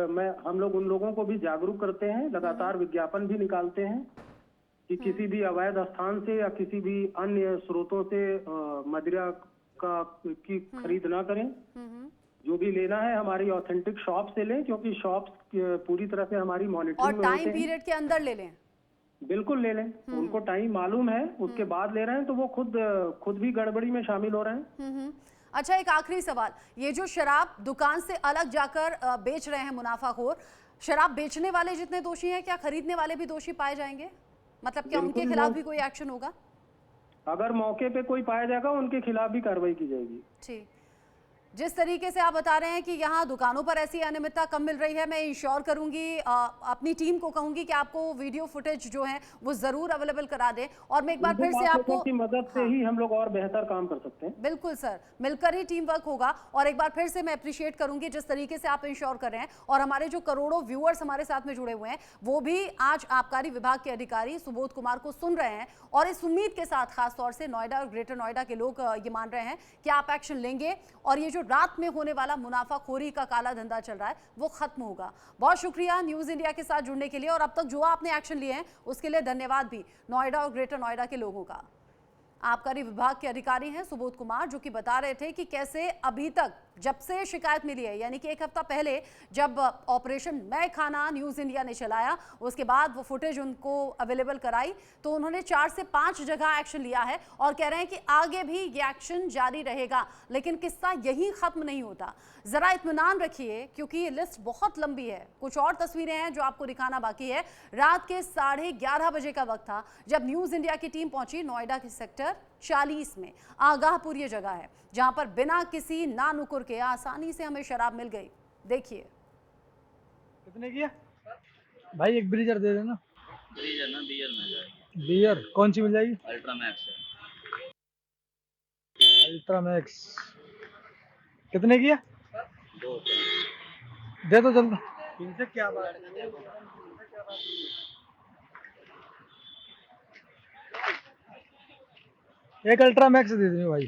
हम लोग उन लोगों को भी जागरूक करते हैं, लगातार विज्ञापन भी निकालते हैं कि किसी भी अवैध स्थान से या किसी भी अन्य स्रोतों से मदिरा की खरीद ना करें। जो भी लेना है हमारी ऑथेंटिक शॉप से लें, क्योंकि शॉप्स पूरी तरह से हमारी मॉनिटरिंग में होते हैं। टाइम पीरियड के अंदर ले लें। बिल्कुल ले लें। उनको टाइम मालूम है, उसके बाद ले रहे हैं तो वो खुद भी गड़बड़ी में शामिल हो रहे हैं। अच्छा, एक आखिरी सवाल, ये जो शराब दुकान से अलग जाकर बेच रहे हैं मुनाफाखोर, शराब बेचने वाले जितने दोषी हैं, क्या खरीदने वाले भी दोषी पाए जाएंगे? मतलब क्या उनके खिलाफ भी कोई एक्शन होगा? अगर मौके पे कोई पाया जाएगा उनके खिलाफ भी कार्रवाई की जाएगी। ठीक, जिस तरीके से आप बता रहे हैं कि यहाँ दुकानों पर ऐसी अनियमितता कम मिल रही है, मैं इंश्योर करूंगी, अपनी टीम को कहूंगी कि आपको वीडियो फुटेज जो है वो जरूर अवेलेबल करा दें। और मैं एक बार फिर से आपको की मदद से ही हम लोग और बेहतर काम कर सकते हैं। बिल्कुल सर, मिलकर ही टीम वर्क होगा। और एक बार फिर से मैं अप्रिशिएट करूंगी जिस तरीके से आप इंश्योर कर रहे हैं, और हमारे जो करोड़ों व्यूअर्स हमारे साथ में जुड़े हुए हैं वो भी आज आबकारी विभाग के अधिकारी सुबोध कुमार को सुन रहे हैं, और इस उम्मीद के साथ खासतौर से नोएडा और ग्रेटर नोएडा के लोग ये मान रहे हैं कि आप एक्शन लेंगे और ये जो रात में होने वाला मुनाफाखोरी का काला धंधा चल रहा है वो खत्म होगा। बहुत शुक्रिया न्यूज़ इंडिया के साथ जुड़ने के लिए, और अब तक जो आपने एक्शन लिए हैं उसके लिए धन्यवाद भी नोएडा और ग्रेटर नोएडा के लोगों का। आबकारी विभाग के अधिकारी हैं सुबोध कुमार, जो कि बता रहे थे कि कैसे अभी तक जब से शिकायत मिली है, यानी कि 1 हफ्ता पहले जब ऑपरेशन मैं खाना न्यूज़ इंडिया ने चलाया, उसके बाद वो फुटेज उनको अवेलेबल कराई, तो उन्होंने 4 से 5 जगह एक्शन लिया है और कह रहे हैं कि आगे भी ये एक्शन जारी रहेगा। लेकिन किस्सा यही खत्म नहीं होता, जरा इत्मीनान रखिए क्योंकि ये लिस्ट बहुत लंबी है। कुछ और तस्वीरें हैं जो आपको दिखाना बाकी है। रात के 11:30 बजे का वक्त था जब न्यूज़ इंडिया की टीम पहुंची नोएडा के सेक्टर 40 में। आगाहपुर ये जगह है जहां पर बिना किसी ना नुकुर के आसानी से हमें शराब मिल गई। देखिए कितने की है भाई? एक ब्रीजर दे देना। ब्रीजर ना बियर मिल जाएगी। बियर कौन सी मिल जाएगी? अल्ट्रा मैक्स है। अल्ट्रा मैक्स कितने की है? दे दो जल्दी। इनसे क्या बात है? एक अल्ट्रा मैक्स दे दीजिए भाई।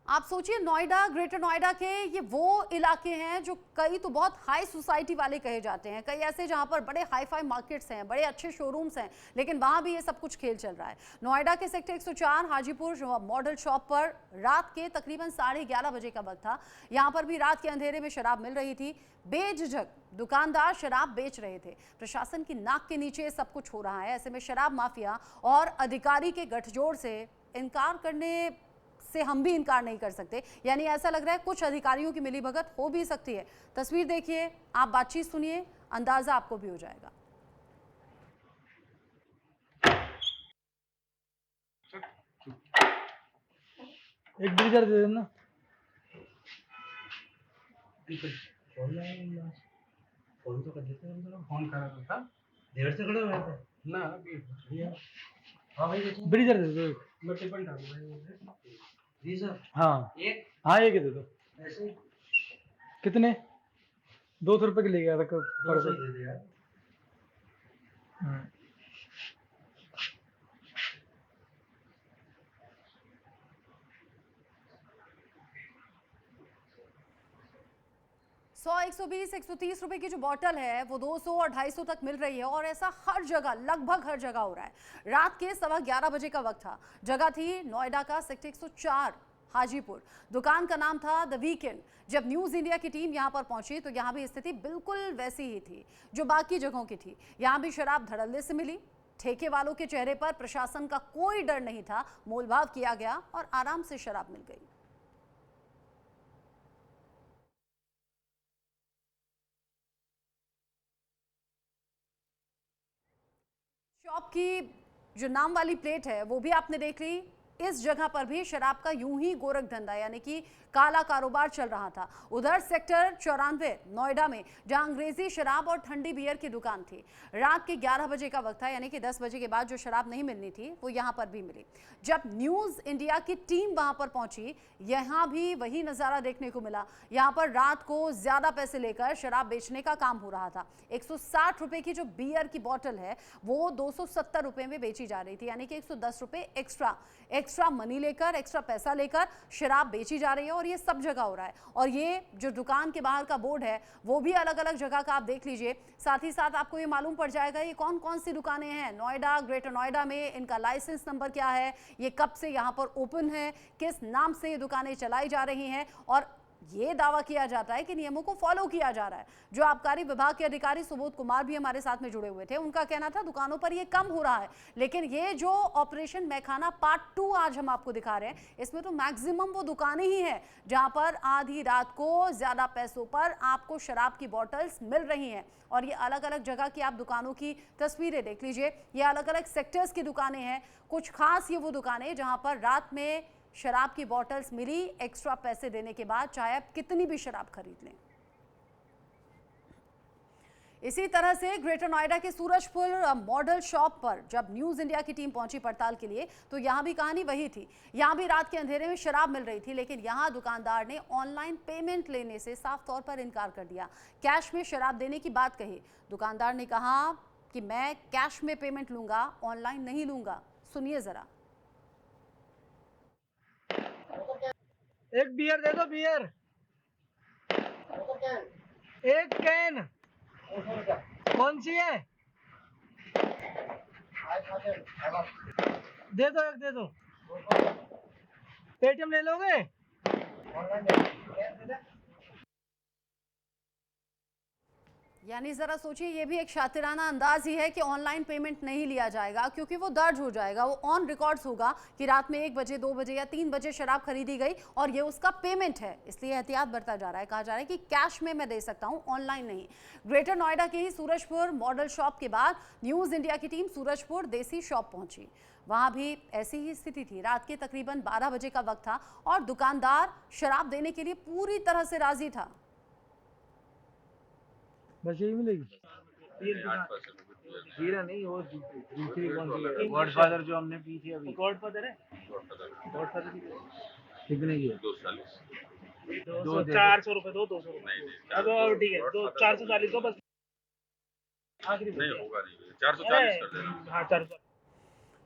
आप सोचिए, नोएडा, ग्रेटर नोएडा के ये वो इलाके हैं जो कई तो बहुत हाई सोसाइटी वाले कहे जाते हैं, कई ऐसे जहां पर बड़े हाई फाई मार्केट्स हैं, बड़े अच्छे शोरूम्स हैं, लेकिन वहां भी ये सब कुछ खेल चल रहा है। नोएडा के सेक्टर 104 हाजीपुर मॉडल शॉप पर रात के तकरीबन 11:30 बजे का वक्त था। यहां पर भी रात के अंधेरे में शराब मिल रही थी। बेझिझक दुकानदार शराब बेच रहे थे। प्रशासन की नाक के नीचे सब कुछ हो रहा है। ऐसे में शराब माफिया और अधिकारी के गठजोड़ से इनकार करने से हम भी इनकार नहीं कर सकते। यानी ऐसा लग रहा है कुछ अधिकारियों की मिलीभगत हो भी सकती है। तस्वीर देखिए, आप बातचीत सुनिए, अंदाजा आपको भी हो जाएगा। एक ब्रीजर दे देना। फोन तो कर देते हैं, फोन करा था देर से खड़े हुए थे ना अभी। हाँ भाई ब्रीजर दे दो। मैं टिफिन डालूंगा जी सर। हाँ एक हाँ एक दे दो। ऐसे कितने? 200 रुपए के ले गया था परसों दे दे यार। हाँ। सौ 120 130 रुपए की जो बॉटल है वो 200 और 250 तक मिल रही है, और ऐसा हर जगह, लगभग हर जगह हो रहा है। रात के 11:15 बजे का वक्त था। जगह थी नोएडा का सेक्टर 104 हाजीपुर। दुकान का नाम था द वीकेंड। जब न्यूज इंडिया की टीम यहां पर पहुंची तो यहां भी स्थिति बिल्कुल वैसी ही थी जो बाकी जगहों की थी। यहां भी शराब धड़ल्ले से मिली। ठेके वालों के चेहरे पर प्रशासन का कोई डर नहीं था। मोलभाव किया गया और आराम से शराब मिल गई। शॉप की जो नाम वाली प्लेट है वो भी आपने देख ली। इस जगह पर भी शराब का यूं ही गोरख धंधा यानी कि काला कारोबार चल रहा था। उधर सेक्टर 94 नोएडा में जहां अंग्रेजी शराब और ठंडी बियर की दुकान थी, रात के 11 बजे का वक्त था, यानी कि 10 बजे के बाद जो शराब नहीं मिलनी थी वो यहां पर भी मिली। जब न्यूज इंडिया की टीम वहां पर पहुंची, यहां भी वही नजारा देखने को मिला। यहां पर रात को ज्यादा पैसे लेकर शराब बेचने का काम हो रहा था। 160 रुपए की जो बियर की बोतल है वो 270 रुपए में बेची जा रही थी, यानी कि 110 रुपए एक्स्ट्रा मनी लेकर, एक्स्ट्रा पैसा लेकर शराब बेची जा रही है। और ये सब जगह हो रहा है। और ये जो दुकान के बाहर का बोर्ड है वो भी अलग अलग जगह का आप देख लीजिए। साथ ही साथ आपको ये मालूम पड़ जाएगा ये कौन कौन सी दुकानें हैं नोएडा, ग्रेटर नोएडा में, इनका लाइसेंस नंबर क्या है, ये कब से यहाँ पर ओपन है, किस नाम से ये दुकानें चलाई जा रही हैं। और ये दावा किया जाता है कि नियमों को फॉलो किया जा रहा है। जो आबकारी विभाग के अधिकारी सुबोध कुमार भी हमारे साथ में जुड़े हुए थे, उनका कहना था दुकानों पर ये कम हो रहा है, लेकिन ये जो ऑपरेशन मैखाना पार्ट 2 आज हम आपको दिखा रहे हैं, इसमें तो मैक्सिमम वो दुकानें ही हैं जहां पर आधी रात को ज्यादा पैसों पर आपको शराब की बॉटल्स मिल रही हैं। और ये अलग अलग जगह की आप दुकानों की तस्वीरें देख लीजिए। ये अलग अलग सेक्टर्स की दुकानें हैं। कुछ खास ये वो दुकानें जहां पर रात में शराब की बॉटल्स मिली एक्स्ट्रा पैसे देने के बाद, चाहे आप कितनी भी शराब खरीद लें। इसी तरह से ग्रेटर नोएडा के सूरजपुर मॉडल शॉप पर जब न्यूज इंडिया की टीम पहुंची पड़ताल के लिए तो यहां भी कहानी वही थी। यहां भी रात के अंधेरे में शराब मिल रही थी, लेकिन यहां दुकानदार ने ऑनलाइन पेमेंट लेने से साफ तौर पर इनकार कर दिया। कैश में शराब देने की बात कही। दुकानदार ने कहा कि मैं कैश में पेमेंट लूंगा, ऑनलाइन नहीं लूंगा। सुनिए जरा। एक बियर दे दो, बियर एक कैन। कौन सी है? दे दो, एक दे दो। पेटीएम ले लोगे? यानी जरा सोचिए, ये भी एक शातिराना अंदाज ही है कि ऑनलाइन पेमेंट नहीं लिया जाएगा, क्योंकि वो दर्ज हो जाएगा, वो ऑन रिकॉर्ड्स होगा कि रात में 1 बजे, 2 बजे या 3 बजे शराब खरीदी गई और ये उसका पेमेंट है। इसलिए एहतियात बरता जा रहा है। कहा जा रहा है कि कैश में मैं दे सकता हूं, ऑनलाइन नहीं। ग्रेटर नोएडा के ही सूरजपुर मॉडल शॉप के बाद न्यूज इंडिया की टीम सूरजपुर देसी शॉप पहुंची। वहां भी ऐसी ही स्थिति थी। रात के तकरीबन 12 बजे का वक्त था और दुकानदार शराब देने के लिए पूरी तरह से राजी था। बस यही मिलेगी। हीरा नहीं, वो दूसरी कौन सी है? गॉडफादर जो हमने पी थी अभी। गॉडफादर है। गॉडफादर कितने की है? 400 रुपए दो, 200 रुपए। अब ठीक है, 440 दो बस। आखिरी नहीं होगा, नहीं 440 कर देना। हाँ 440।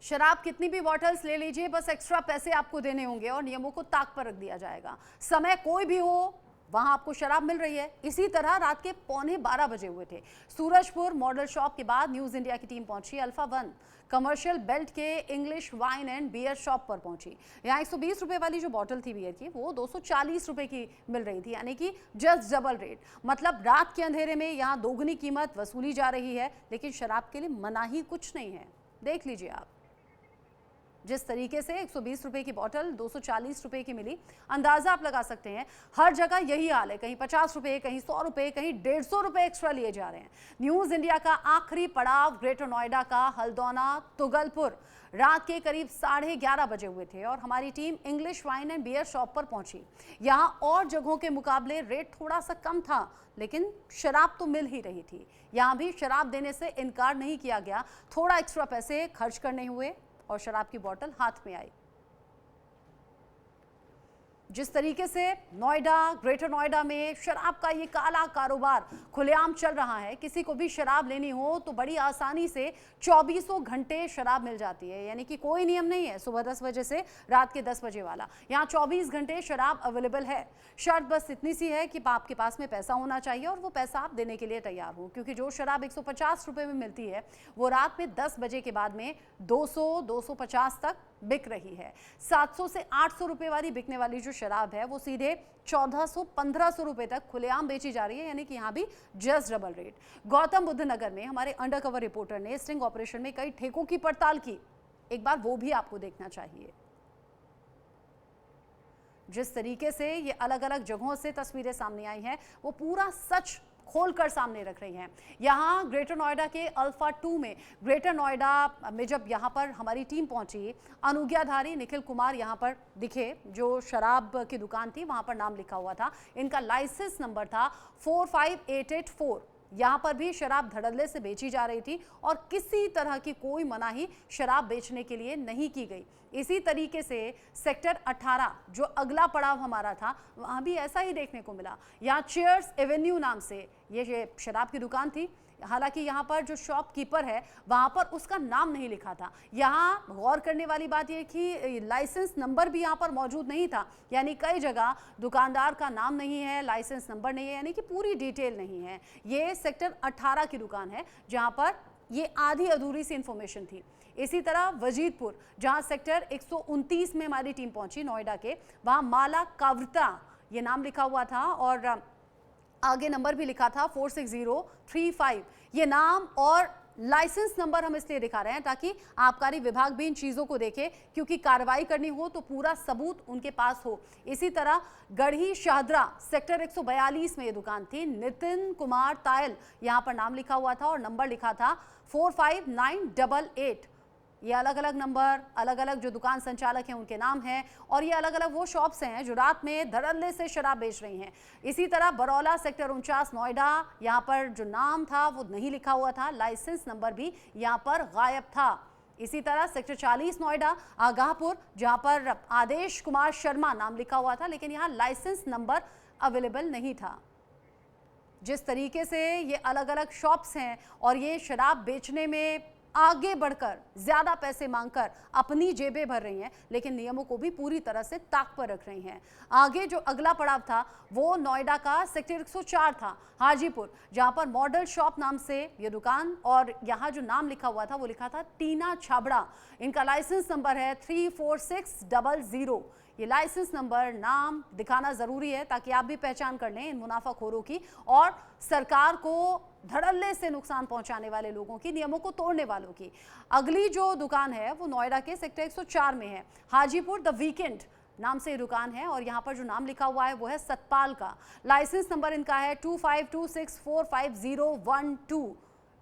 शराब कितनी भी बॉटल्स ले लीजिए, बस एक्स्ट्रा पैसे आपको देने होंगे और नियमों को ताक पर रख दिया जाएगा। समय कोई भी हो, वहां आपको शराब मिल रही है। इसी तरह रात के 11:15 बजे हुए थे। सूरजपुर मॉडल शॉप के बाद न्यूज इंडिया की टीम पहुंची अल्फा 1 कमर्शियल बेल्ट के English wine and beer shop पर पहुंची। यहाँ 120 रुपए वाली जो बॉटल थी बियर की, वो 240 रुपए की मिल रही थी, यानी कि जस्ट डबल रेट। मतलब रात के अंधेरे में यहाँ दोगुनी कीमत वसूली जा रही है, लेकिन शराब के लिए मनाही कुछ नहीं है। देख लीजिए आप, जिस तरीके से 120 रुपए की बोतल 240 रुपए की मिली, अंदाजा आप लगा सकते हैं। हर जगह यही हाल है, कहीं 50 रुपए, कहीं 100 रुपए, कहीं 150 रुपए एक्स्ट्रा लिए जा रहे हैं। न्यूज इंडिया का आखिरी पड़ाव ग्रेटर नोएडा का हल्द्वाना तुगलपुर रात के करीब 11:30 बजे हुए थे और हमारी team English wine and beer shop पर पहुंची। यहाँ और जगहों के मुकाबले रेट थोड़ा सा कम था, लेकिन शराब तो मिल ही रही थी। यहाँ भी शराब देने से इनकार नहीं किया गया, थोड़ा एक्स्ट्रा पैसे खर्च करने हुए और शराब की बोतल हाथ में आई। जिस तरीके से नोएडा, ग्रेटर नोएडा में शराब का ये काला कारोबार खुलेआम चल रहा है, किसी को भी शराब लेनी हो तो बड़ी आसानी से 24 घंटे शराब मिल जाती है। यानी कि कोई नियम नहीं है सुबह 10 बजे से रात के 10 बजे वाला, यहाँ 24 घंटे शराब अवेलेबल है। शर्त बस इतनी सी है कि आपके पास में पैसा होना चाहिए और वो पैसा आप देने के लिए तैयार हो, क्योंकि जो शराब 150 रुपए में मिलती है वो रात में 10 बजे के बाद में 200-250 तक बिक रही है। 700 से 800 रुपए वाली बिकने वाली जो शराब है वो सीधे 1400-1500 रुपए तक खुलेआम बेची जा रही है, यानी कि यहाँ भी just double rate. Gautam Buddh Nagar में हमारे अंडरकवर रिपोर्टर ने स्टिंग ऑपरेशन में कई ठेकों की पड़ताल की, एक बार वो भी आपको देखना चाहिए। जिस तरीके से ये अलग अलग जगहों से तस्वीरें सामने आई हैं, वो पूरा सच खोलकर सामने रख रही हैं। यहाँ ग्रेटर नोएडा के अल्फा 2 में, ग्रेटर नोएडा में जब यहाँ पर हमारी टीम पहुंची, अनुज्ञाधारी निखिल कुमार यहाँ पर दिखे। जो शराब की दुकान थी वहाँ पर नाम लिखा हुआ था, इनका लाइसेंस नंबर था 45884। यहाँ पर भी शराब धड़ल्ले से बेची जा रही थी और किसी तरह की कोई मनाही शराब बेचने के लिए नहीं की गई। इसी तरीके से सेक्टर 18 जो अगला पड़ाव हमारा था, वहाँ भी ऐसा ही देखने को मिला। यहाँ चेयर्स एवेन्यू नाम से ये शराब की दुकान थी। हालांकि यहाँ पर जो शॉपकीपर है वहाँ पर उसका नाम नहीं लिखा था। यहाँ गौर करने वाली बात यह कि लाइसेंस नंबर भी यहाँ पर मौजूद नहीं था, यानी कई जगह दुकानदार का नाम नहीं है, लाइसेंस नंबर नहीं है, यानी कि पूरी डिटेल नहीं है। ये सेक्टर 18 की दुकान है जहाँ पर ये आधी अधूरी सी इंफॉर्मेशन थी। इसी तरह वजीदपुर, जहाँ सेक्टर 129 में हमारी टीम पहुंची नोएडा के, वहाँ माला कावरता ये नाम लिखा हुआ था और आगे नंबर भी लिखा था 46035। ये नाम और लाइसेंस नंबर हम इसलिए दिखा रहे हैं ताकि आबकारी विभाग भी इन चीज़ों को देखे, क्योंकि कार्रवाई करनी हो तो पूरा सबूत उनके पास हो। इसी तरह गढ़ी शाहदरा सेक्टर 142 में ये दुकान थी। नितिन कुमार तायल यहाँ पर नाम लिखा हुआ था और नंबर लिखा था 45988। ये अलग अलग नंबर, अलग अलग जो दुकान संचालक हैं उनके नाम हैं और ये अलग अलग वो शॉप्स हैं जो रात में धड़ल्ले से शराब बेच रही हैं। इसी तरह बरौला सेक्टर 49 नोएडा, यहाँ पर जो नाम था वो नहीं लिखा हुआ था, लाइसेंस नंबर भी यहाँ पर गायब था। इसी तरह सेक्टर 40 नोएडा आगाहपुर, जहाँ पर आदेश कुमार शर्मा नाम लिखा हुआ था, लेकिन यहाँ लाइसेंस नंबर अवेलेबल नहीं था। जिस तरीके से ये अलग अलग शॉप्स हैं और ये शराब बेचने में आगे बढ़कर ज्यादा पैसे मांगकर अपनी जेबें भर रही हैं, लेकिन नियमों को भी पूरी तरह से ताक पर रख रही हैं। आगे जो अगला पड़ाव था वो नोएडा का सेक्टर 104 था, हाजीपुर, जहां पर मॉडल शॉप नाम से ये दुकान और यहाँ जो नाम लिखा हुआ था वो लिखा था टीना छाबड़ा। इनका लाइसेंस नंबर है 34600। ये लाइसेंस नंबर, नाम दिखाना जरूरी है ताकि आप भी पहचान कर लें इन मुनाफाखोरों की और सरकार को धड़ल्ले से नुकसान पहुंचाने वाले लोगों की, नियमों को तोड़ने वालों की। अगली जो दुकान है वो नोएडा के सेक्टर 104 में है, हाजीपुर द वीकेंड नाम से ये दुकान है और यहाँ पर जो नाम लिखा हुआ है वो है सतपाल का। लाइसेंस नंबर इनका है 25264501 2।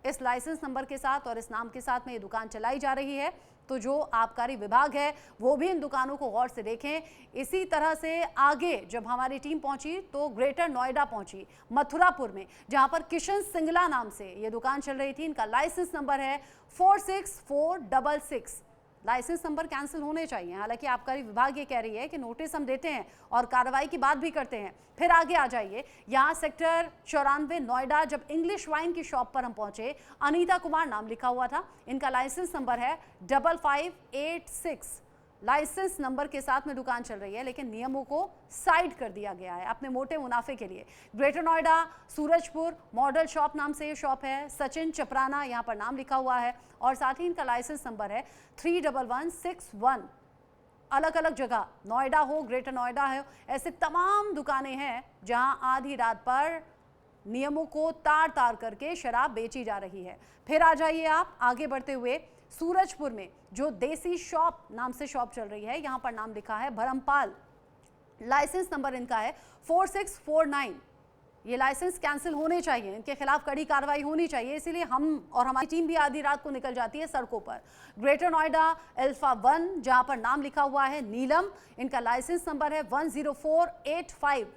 इस लाइसेंस नंबर के साथ और इस नाम के साथ में ये दुकान चलाई जा रही है। तो जो आबकारी विभाग है वो भी इन दुकानों को गौर से देखें। इसी तरह से आगे जब हमारी टीम पहुंची तो ग्रेटर नोएडा पहुंची, मथुरापुर में, जहां पर किशन सिंगला नाम से ये दुकान चल रही थी। इनका लाइसेंस नंबर है 46466। लाइसेंस नंबर कैंसिल होने चाहिए। हालांकि आबकारी विभाग ये कह रही है कि नोटिस हम देते हैं और कार्रवाई की बात भी करते हैं। फिर आगे आ जाइए, यहाँ सेक्टर 94 नोएडा जब इंग्लिश वाइन की शॉप पर हम पहुंचे, अनीता कुमार नाम लिखा हुआ था। इनका लाइसेंस नंबर है 5586। लाइसेंस नंबर के साथ में दुकान चल रही है, लेकिन नियमों को साइड कर दिया गया है अपने मोटे मुनाफे के लिए। Greater Noida Surajpur model shop नाम से ये शॉप है। सचिन चपराना यहाँ पर नाम लिखा हुआ है और साथ ही इनका लाइसेंस नंबर है 31161। अलग अलग जगह, नोएडा हो, ग्रेटर नोएडा हो, ऐसे तमाम दुकानें हैं जहां आधी रात पर नियमों को तार तार करके शराब बेची जा रही है। फिर आ जाइए आप आगे बढ़ते हुए, सूरजपुर में जो देसी शॉप नाम से शॉप चल रही है, यहां पर नाम लिखा है भरमपाल। लाइसेंस नंबर इनका है 4649। ये लाइसेंस कैंसिल होने चाहिए, इनके खिलाफ कड़ी कार्रवाई होनी चाहिए। इसीलिए हम और हमारी टीम भी आधी रात को निकल जाती है सड़कों पर। ग्रेटर नोएडा अल्फा 1 जहां पर नाम लिखा हुआ है नीलम, इनका लाइसेंस नंबर है 10485।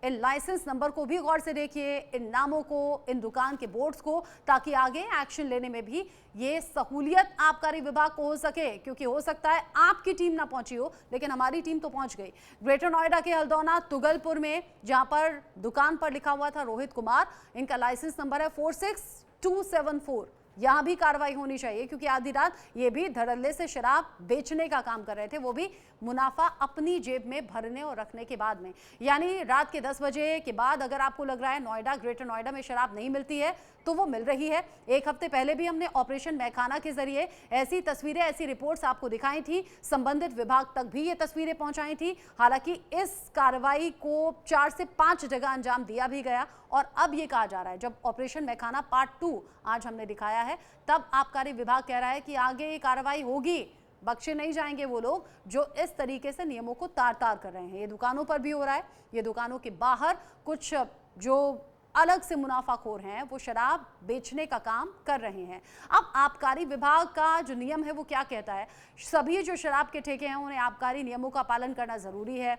इन लाइसेंस नंबर को भी गौर से देखिए, इन नामों को, इन दुकान के बोर्ड्स को, ताकि आगे एक्शन लेने में भी ये सहूलियत आबकारी विभाग को हो सके। क्योंकि हो सकता है आपकी टीम ना पहुंची हो, लेकिन हमारी टीम तो पहुंच गई। ग्रेटर नोएडा के हल्दौना तुगलपुर में जहां पर दुकान पर लिखा हुआ था रोहित कुमार, इनका लाइसेंस नंबर है 46274। यहाँ भी कार्रवाई होनी चाहिए, क्योंकि आधी रात ये भी धड़ल्ले से शराब बेचने का काम कर रहे थे, वो भी मुनाफा अपनी जेब में भरने और रखने के बाद में। यानी रात के 10 बजे के बाद अगर आपको लग रहा है नोएडा, ग्रेटर नोएडा में शराब नहीं मिलती है, तो वो मिल रही है। एक हफ्ते पहले भी हमने ऑपरेशन मैखाना के जरिए ऐसी तस्वीरें, ऐसी रिपोर्ट्स आपको दिखाई थी, संबंधित विभाग तक भी ये तस्वीरें पहुंचाई थी। हालांकि इस कार्रवाई को 4 से 5 जगह अंजाम दिया भी गया और अब ये कहा जा रहा है, जब ऑपरेशन मैखाना पार्ट 2 आज हमने दिखाया है, तब आबकारी विभाग कह रहा है कि आगे ये कार्रवाई होगी, बख्शे नहीं जाएंगे वो लोग जो इस तरीके से नियमों को तार तार कर रहे हैं। ये दुकानों पर भी हो रहा है, ये दुकानों के बाहर कुछ जो अलग से मुनाफाखोर हैं वो शराब बेचने का काम कर रहे हैं। अब आबकारी विभाग का जो नियम है वो क्या कहता है, सभी जो शराब के ठेके हैं उन्हें आबकारी नियमों का पालन करना जरूरी है।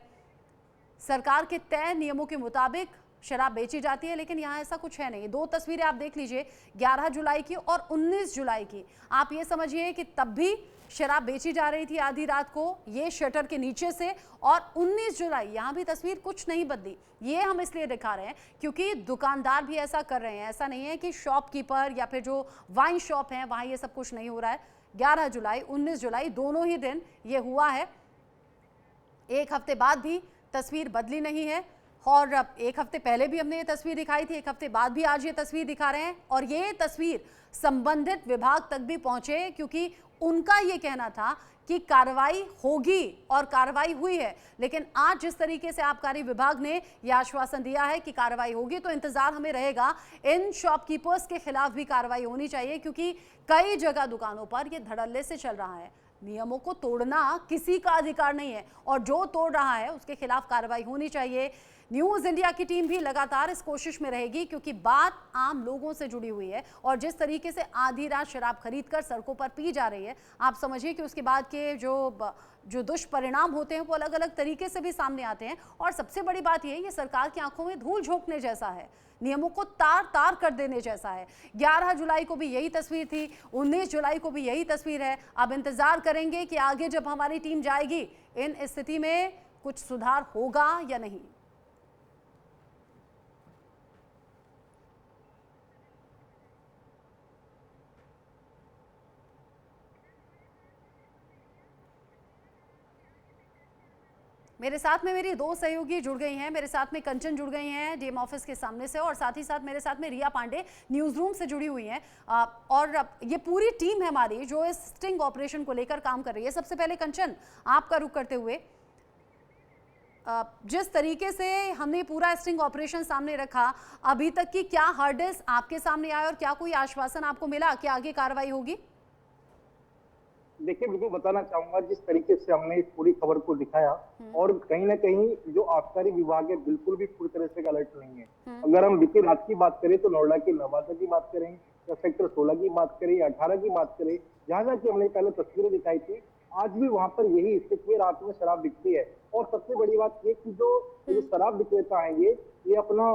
सरकार के तय नियमों के मुताबिक शराब बेची जाती है, लेकिन यहाँ ऐसा कुछ है नहीं। 2 तस्वीरें आप देख लीजिए, 11 जुलाई की और 19 जुलाई की। आप ये समझिए कि तब भी शराब बेची जा रही थी आधी रात को, ये शटर के नीचे से, और 19 जुलाई यहाँ भी तस्वीर कुछ नहीं बदली। ये हम इसलिए दिखा रहे हैं क्योंकि दुकानदार भी ऐसा कर रहे हैं। ऐसा नहीं है कि शॉपकीपर या फिर जो वाइन शॉप हैं वहाँ ये सब कुछ नहीं हो रहा है। 11 जुलाई 19 जुलाई दोनों ही दिन ये हुआ है। एक हफ्ते बाद भी तस्वीर बदली नहीं है, और एक हफ्ते पहले भी हमने ये तस्वीर दिखाई थी, एक हफ्ते बाद भी आज ये तस्वीर दिखा रहे हैं। और ये तस्वीर संबंधित विभाग तक भी पहुंचे, क्योंकि उनका ये कहना था कि कार्रवाई होगी और कार्रवाई हुई है। लेकिन आज जिस तरीके से आबकारी विभाग ने यह आश्वासन दिया है कि कार्रवाई होगी, तो इंतजार हमें रहेगा। इन शॉपकीपर्स के खिलाफ भी कार्रवाई होनी चाहिए, क्योंकि कई जगह दुकानों पर ये धड़ल्ले से चल रहा है। नियमों को तोड़ना किसी का अधिकार नहीं है, और जो तोड़ रहा है उसके खिलाफ कार्रवाई होनी चाहिए। न्यूज़ इंडिया की टीम भी लगातार इस कोशिश में रहेगी, क्योंकि बात आम लोगों से जुड़ी हुई है। और जिस तरीके से आधी रात शराब खरीदकर सड़कों पर पी जा रही है, आप समझिए कि उसके बाद के जो दुष्परिणाम होते हैं वो अलग अलग तरीके से भी सामने आते हैं। और सबसे बड़ी बात ये सरकार की आंखों में धूल झोंकने जैसा है, नियमों को तार तार कर देने जैसा है। 11 जुलाई को भी यही तस्वीर थी, 19 जुलाई को भी यही तस्वीर है। अब इंतजार करेंगे कि आगे जब हमारी टीम जाएगी, इन स्थिति में कुछ सुधार होगा या नहीं। मेरे साथ में मेरी 2 सहयोगी जुड़ गई हैं। मेरे साथ में कंचन जुड़ गई हैं डीएम ऑफिस के सामने से, और साथ ही साथ मेरे साथ में रिया पांडे न्यूज़ रूम से जुड़ी हुई हैं। और ये पूरी टीम है हमारी जो इस स्टिंग ऑपरेशन को लेकर काम कर रही है। सबसे पहले कंचन, आपका रुख करते हुए, जिस तरीके से हमने पूरा स्टिंग ऑपरेशन सामने रखा, अभी तक की क्या हर्डल्स आपके सामने आए और क्या कोई आश्वासन आपको मिला कि आगे कार्रवाई होगी? देखिए, बिल्कुल बताना चाहूंगा, जिस तरीके से हमने इस पूरी खबर को दिखाया और कहीं ना कहीं जो आबकारी विभाग है बिल्कुल भी पूरी तरह से अलर्ट नहीं है। अगर हम बीती रात की बात करें तो नोएडा की नवादा की बात करें या सेक्टर 16 की बात करें या 18 की बात करें, जहां की हमने पहले तस्वीरें दिखाई थी, आज भी वहां पर यही स्थिति है, रात में शराब बिकती है। और सबसे बड़ी बात ये कि जो शराब विक्रेता हैं ये अपना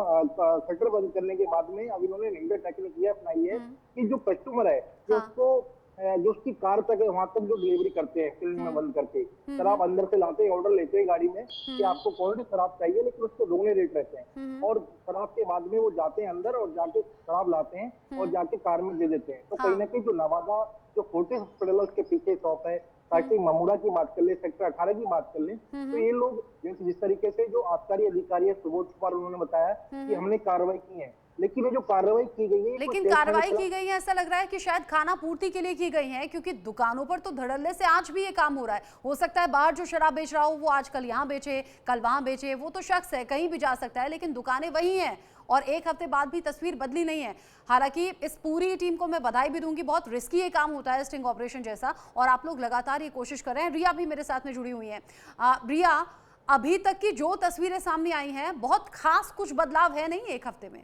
शटर बंद करने के बाद में अब इन्होंने निंजा टेक्निक ये अपनाई है कि जो कस्टमर है जो उसको जो उसकी कार तक है वहां तक जो डिलीवरी करते हैं फिल्म में बंद करके, शराब अंदर से लाते हैं, ऑर्डर लेते हैं गाड़ी में कि आपको कौन सी शराब चाहिए, लेकिन उसके दोगुने रेट रहते हैं। और शराब के बाद में वो जाते हैं अंदर और जाके शराब लाते हैं और जाके कार में दे देते हैं। तो कहीं ना कहीं जो नवादा जो फोर्टिस हॉस्पिटल है उसके पीछे शॉप है, ताकि ममूड़ा की बात कर ले, सेक्टर 18 की बात कर ले, तो ये लोग जिस तरीके से जो आबकारी अधिकारी है सुबोध कुमार, उन्होंने बताया कि हमने कार्रवाई की है, लेकिन ये जो कार्रवाई की गई है, लेकिन कार्रवाई की गई है ऐसा लग रहा है कि शायद खाना पूर्ति के लिए की गई है, क्योंकि दुकानों पर तो धड़ल्ले से आज भी ये काम हो रहा है। हो सकता है बाहर जो शराब बेच रहा हो वो आज कल यहाँ बेचे, कल वहां बेचे, वो तो शख्स है, कहीं भी जा सकता है, लेकिन दुकानें वही हैं और एक हफ्ते बाद भी तस्वीर बदली नहीं है। हालांकि इस पूरी टीम को मैं बधाई भी दूंगी, बहुत रिस्की ये काम होता है स्टिंग ऑपरेशन जैसा, और आप लोग लगातार ये कोशिश कर रहे हैं। रिया भी मेरे साथ में जुड़ी हुई है। रिया, अभी तक की जो तस्वीरें सामने आई हैं, बहुत खास कुछ बदलाव है नहीं एक हफ्ते में?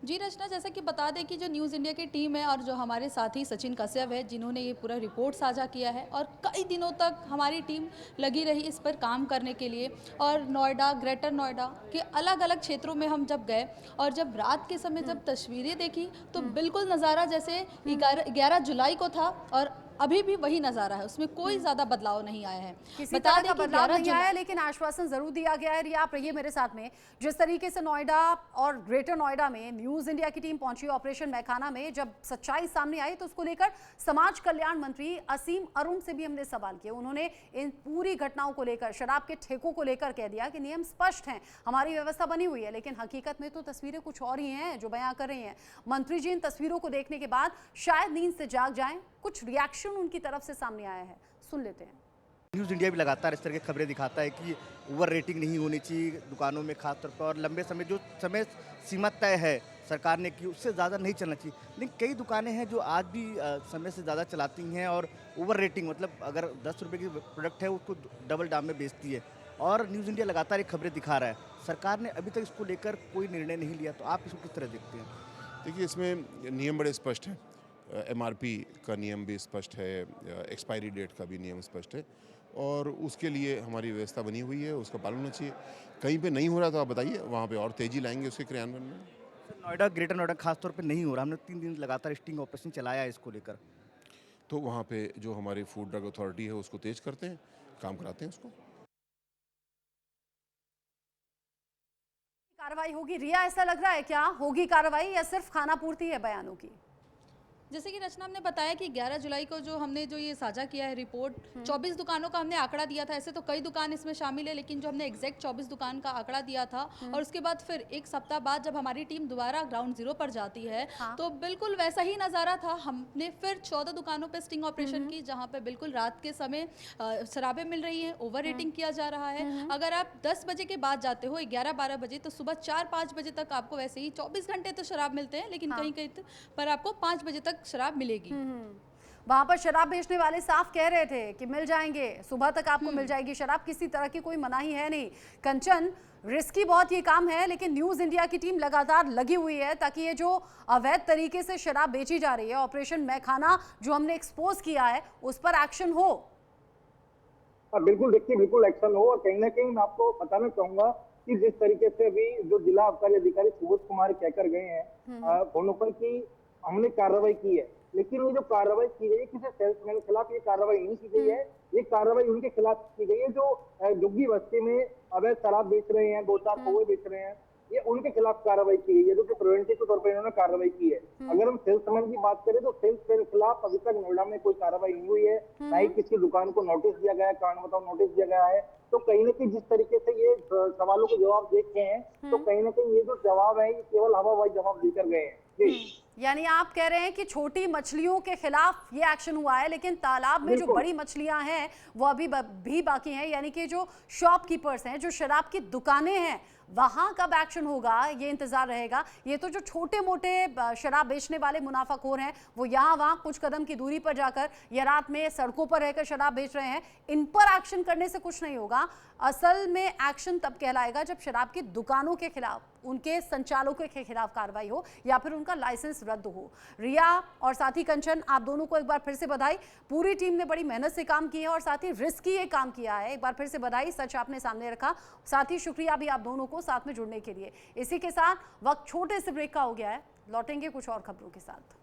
जी रचना, जैसा कि बता दें कि जो न्यूज़ इंडिया की टीम है और जो हमारे साथी सचिन कश्यप है, जिन्होंने ये पूरा रिपोर्ट साझा किया है, और कई दिनों तक हमारी टीम लगी रही इस पर काम करने के लिए। और नोएडा, ग्रेटर नोएडा के अलग अलग क्षेत्रों में हम जब गए और जब रात के समय जब तस्वीरें देखी तो बिल्कुल नज़ारा जैसे 11 जुलाई को था और अभी भी वही नज़ारा है, उसमें कोई ज़्यादा बदलाव नहीं आया है। किसी तरह का बदलाव नहीं आया, लेकिन आश्वासन जरूर दिया गया है। रिया, आप रहिए मेरे साथ में। जिस तरीके से नोएडा और ग्रेटर नोएडा में न्यूज़ इंडिया की टीम पहुंची ऑपरेशन मैखाना में, जब सच्चाई सामने आई तो उसको लेकर समाज कल्याण मंत्री असीम अरुण से भी हमने सवाल किए। उन्होंने इन पूरी घटनाओं को लेकर, शराब के ठेकों को लेकर कह दिया कि नियम स्पष्ट हैं, हमारी व्यवस्था बनी हुई है, लेकिन हकीकत में तो तस्वीरें कुछ और ही हैं जो बयां कर रही हैं। मंत्री जी इन तस्वीरों को देखने के बाद शायद नींद से जाग जाएं, कुछ रिएक्शन उनकी तरफ से सामने आया है, सुन लेते हैं। न्यूज़ इंडिया भी लगातार इस तरह की खबरें दिखाता है कि ओवर रेटिंग नहीं होनी चाहिए दुकानों में, खासतौर पर, और लंबे समय जो समय सीमा तय है सरकार ने की उससे ज़्यादा नहीं चलना चाहिए। लेकिन कई दुकानें हैं जो आज भी समय से ज़्यादा चलाती हैं और ओवर रेटिंग, मतलब अगर 10 रुपये की प्रोडक्ट है उसको डबल दाम में बेचती है। और न्यूज़ इंडिया लगातार ये खबरें दिखा रहा है। सरकार ने अभी तक इसको लेकर कोई निर्णय नहीं लिया, तो आप इसको किस तरह देखते हैं? देखिए, इसमें नियम बड़े स्पष्ट हैं। MRP का नियम भी स्पष्ट है, एक्सपायरी डेट का भी नियम स्पष्ट है, और उसके लिए हमारी व्यवस्था बनी हुई है, उसका पालन होना चाहिए। कहीं पे नहीं हो रहा तो आप बताइए, वहाँ पे और तेज़ी लाएंगे उसके क्रियान्वयन में। नोएडा, ग्रेटर नोएडा खासतौर पे नहीं हो रहा, हमने 3 दिन लगातार स्टिंग ऑपरेशन चलाया है इसको लेकर, तो वहाँ पे जो हमारी फूड ड्रग अथॉरिटी है उसको तेज करते हैं, काम कराते हैं उसको। कार्रवाई होगी? रिया, ऐसा लग रहा है क्या होगी कार्रवाई या सिर्फ खाना पूर्ति है बयानों की? जैसे कि रचना हमने बताया कि 11 जुलाई को जो हमने जो ये साझा किया है रिपोर्ट, 24 दुकानों का हमने आंकड़ा दिया था। ऐसे तो कई दुकान इसमें शामिल है, लेकिन जो हमने एग्जैक्ट 24 दुकान का आंकड़ा दिया था, और उसके बाद फिर एक सप्ताह बाद जब हमारी टीम दोबारा ग्राउंड जीरो पर जाती है, तो बिल्कुल वैसा ही नज़ारा था। हमने फिर 14 दुकानों पर स्टिंग ऑपरेशन की, जहाँ पर बिल्कुल रात के समय शराबें मिल रही हैं, ओवर रेटिंग किया जा रहा है। अगर आप 10 बजे के बाद जाते हो, 11-12 बजे, तो सुबह 4-5 बजे तक आपको वैसे ही 24 घंटे तो शराब मिलते हैं, लेकिन कहीं कहीं पर आपको 5 बजे तक शराब मिलेगी। वहां पर शराब बेचने वाले साफ कह रहे थे कि मिल जाएंगे, सुबह तक आपको मिल जाएगी शराब, किसी तरह की कोई मनाही है नहीं। कंचन, रिस्की बहुत ये काम है, लेकिन न्यूज़ इंडिया की टीम लगातार लगी हुई है ताकि ये जो अवैध तरीके से शराब बेची जा रही है, ऑपरेशन मैखाना जो हमने एक्सपोज किया है, उस पर एक्शन हो। बिल्कुल, देखिए, बिल्कुल एक्शन हो। और कहीं ना कहीं मैं आपको बताना चाहूंगा कि जिस तरीके से अभी जो जिला आबकारी अधिकारी सुबोध कुमार कहकर गए हैं फोनों पर कि हमने कार्रवाई की है, लेकिन ये जो कार्रवाई की गई है किसी सेल्समैन के खिलाफ ये कार्रवाई नहीं की गई है। ये कार्रवाई उनके खिलाफ की गई है जो जुग्गी बस्ती में अवैध शराब बेच रहे हैं, 2-4 कौवे बेच रहे हैं, ये उनके खिलाफ कार्रवाई की गई है, जो कि प्रिवेंटिव के तौर पर इन्होंने कार्रवाई की है। अगर हम सेल्समैन की बात करें तो सेल्समैन के खिलाफ अभी तक नोएडा में कोई कार्रवाई नहीं हुई है, ना ही किसी दुकान को नोटिस दिया गया है, कारण बताओ नोटिस दिया गया है। तो कहीं ना कहीं जिस तरीके से ये सवालों के जवाब देख रहे हैं, तो कहीं ना कहीं ये जो जवाब है ये केवल हवाबाजी जवाब देकर गए हैं। यानी आप कह रहे हैं कि छोटी मछलियों के खिलाफ ये एक्शन हुआ है, लेकिन तालाब में जो बड़ी मछलियां हैं वो अभी भी बाकी हैं, यानी कि जो शॉपकीपर्स हैं, जो शराब की दुकानें हैं, वहां कब एक्शन होगा ये इंतजार रहेगा। ये तो जो छोटे मोटे शराब बेचने वाले मुनाफाखोर हैं वो यहाँ वहां कुछ कदम की दूरी पर जाकर या रात में सड़कों पर रहकर शराब बेच रहे हैं, इन पर एक्शन करने से कुछ नहीं होगा। असल में एक्शन तब कहलाएगा जब शराब की दुकानों के खिलाफ, उनके संचालकों के खिलाफ कार्रवाई हो या फिर उनका लाइसेंस रद्द हो। रिया और साथी कंचन, आप दोनों को एक बार फिर से बधाई। पूरी टीम ने बड़ी मेहनत से काम किया है और साथ ही रिस्की ये काम किया है। एक बार फिर से बधाई, सच आपने सामने रखा। साथ ही शुक्रिया भी आप दोनों को साथ में जुड़ने के लिए। इसी के साथ वक्त छोटे से ब्रेक का हो गया है, लौटेंगे कुछ और खबरों के साथ।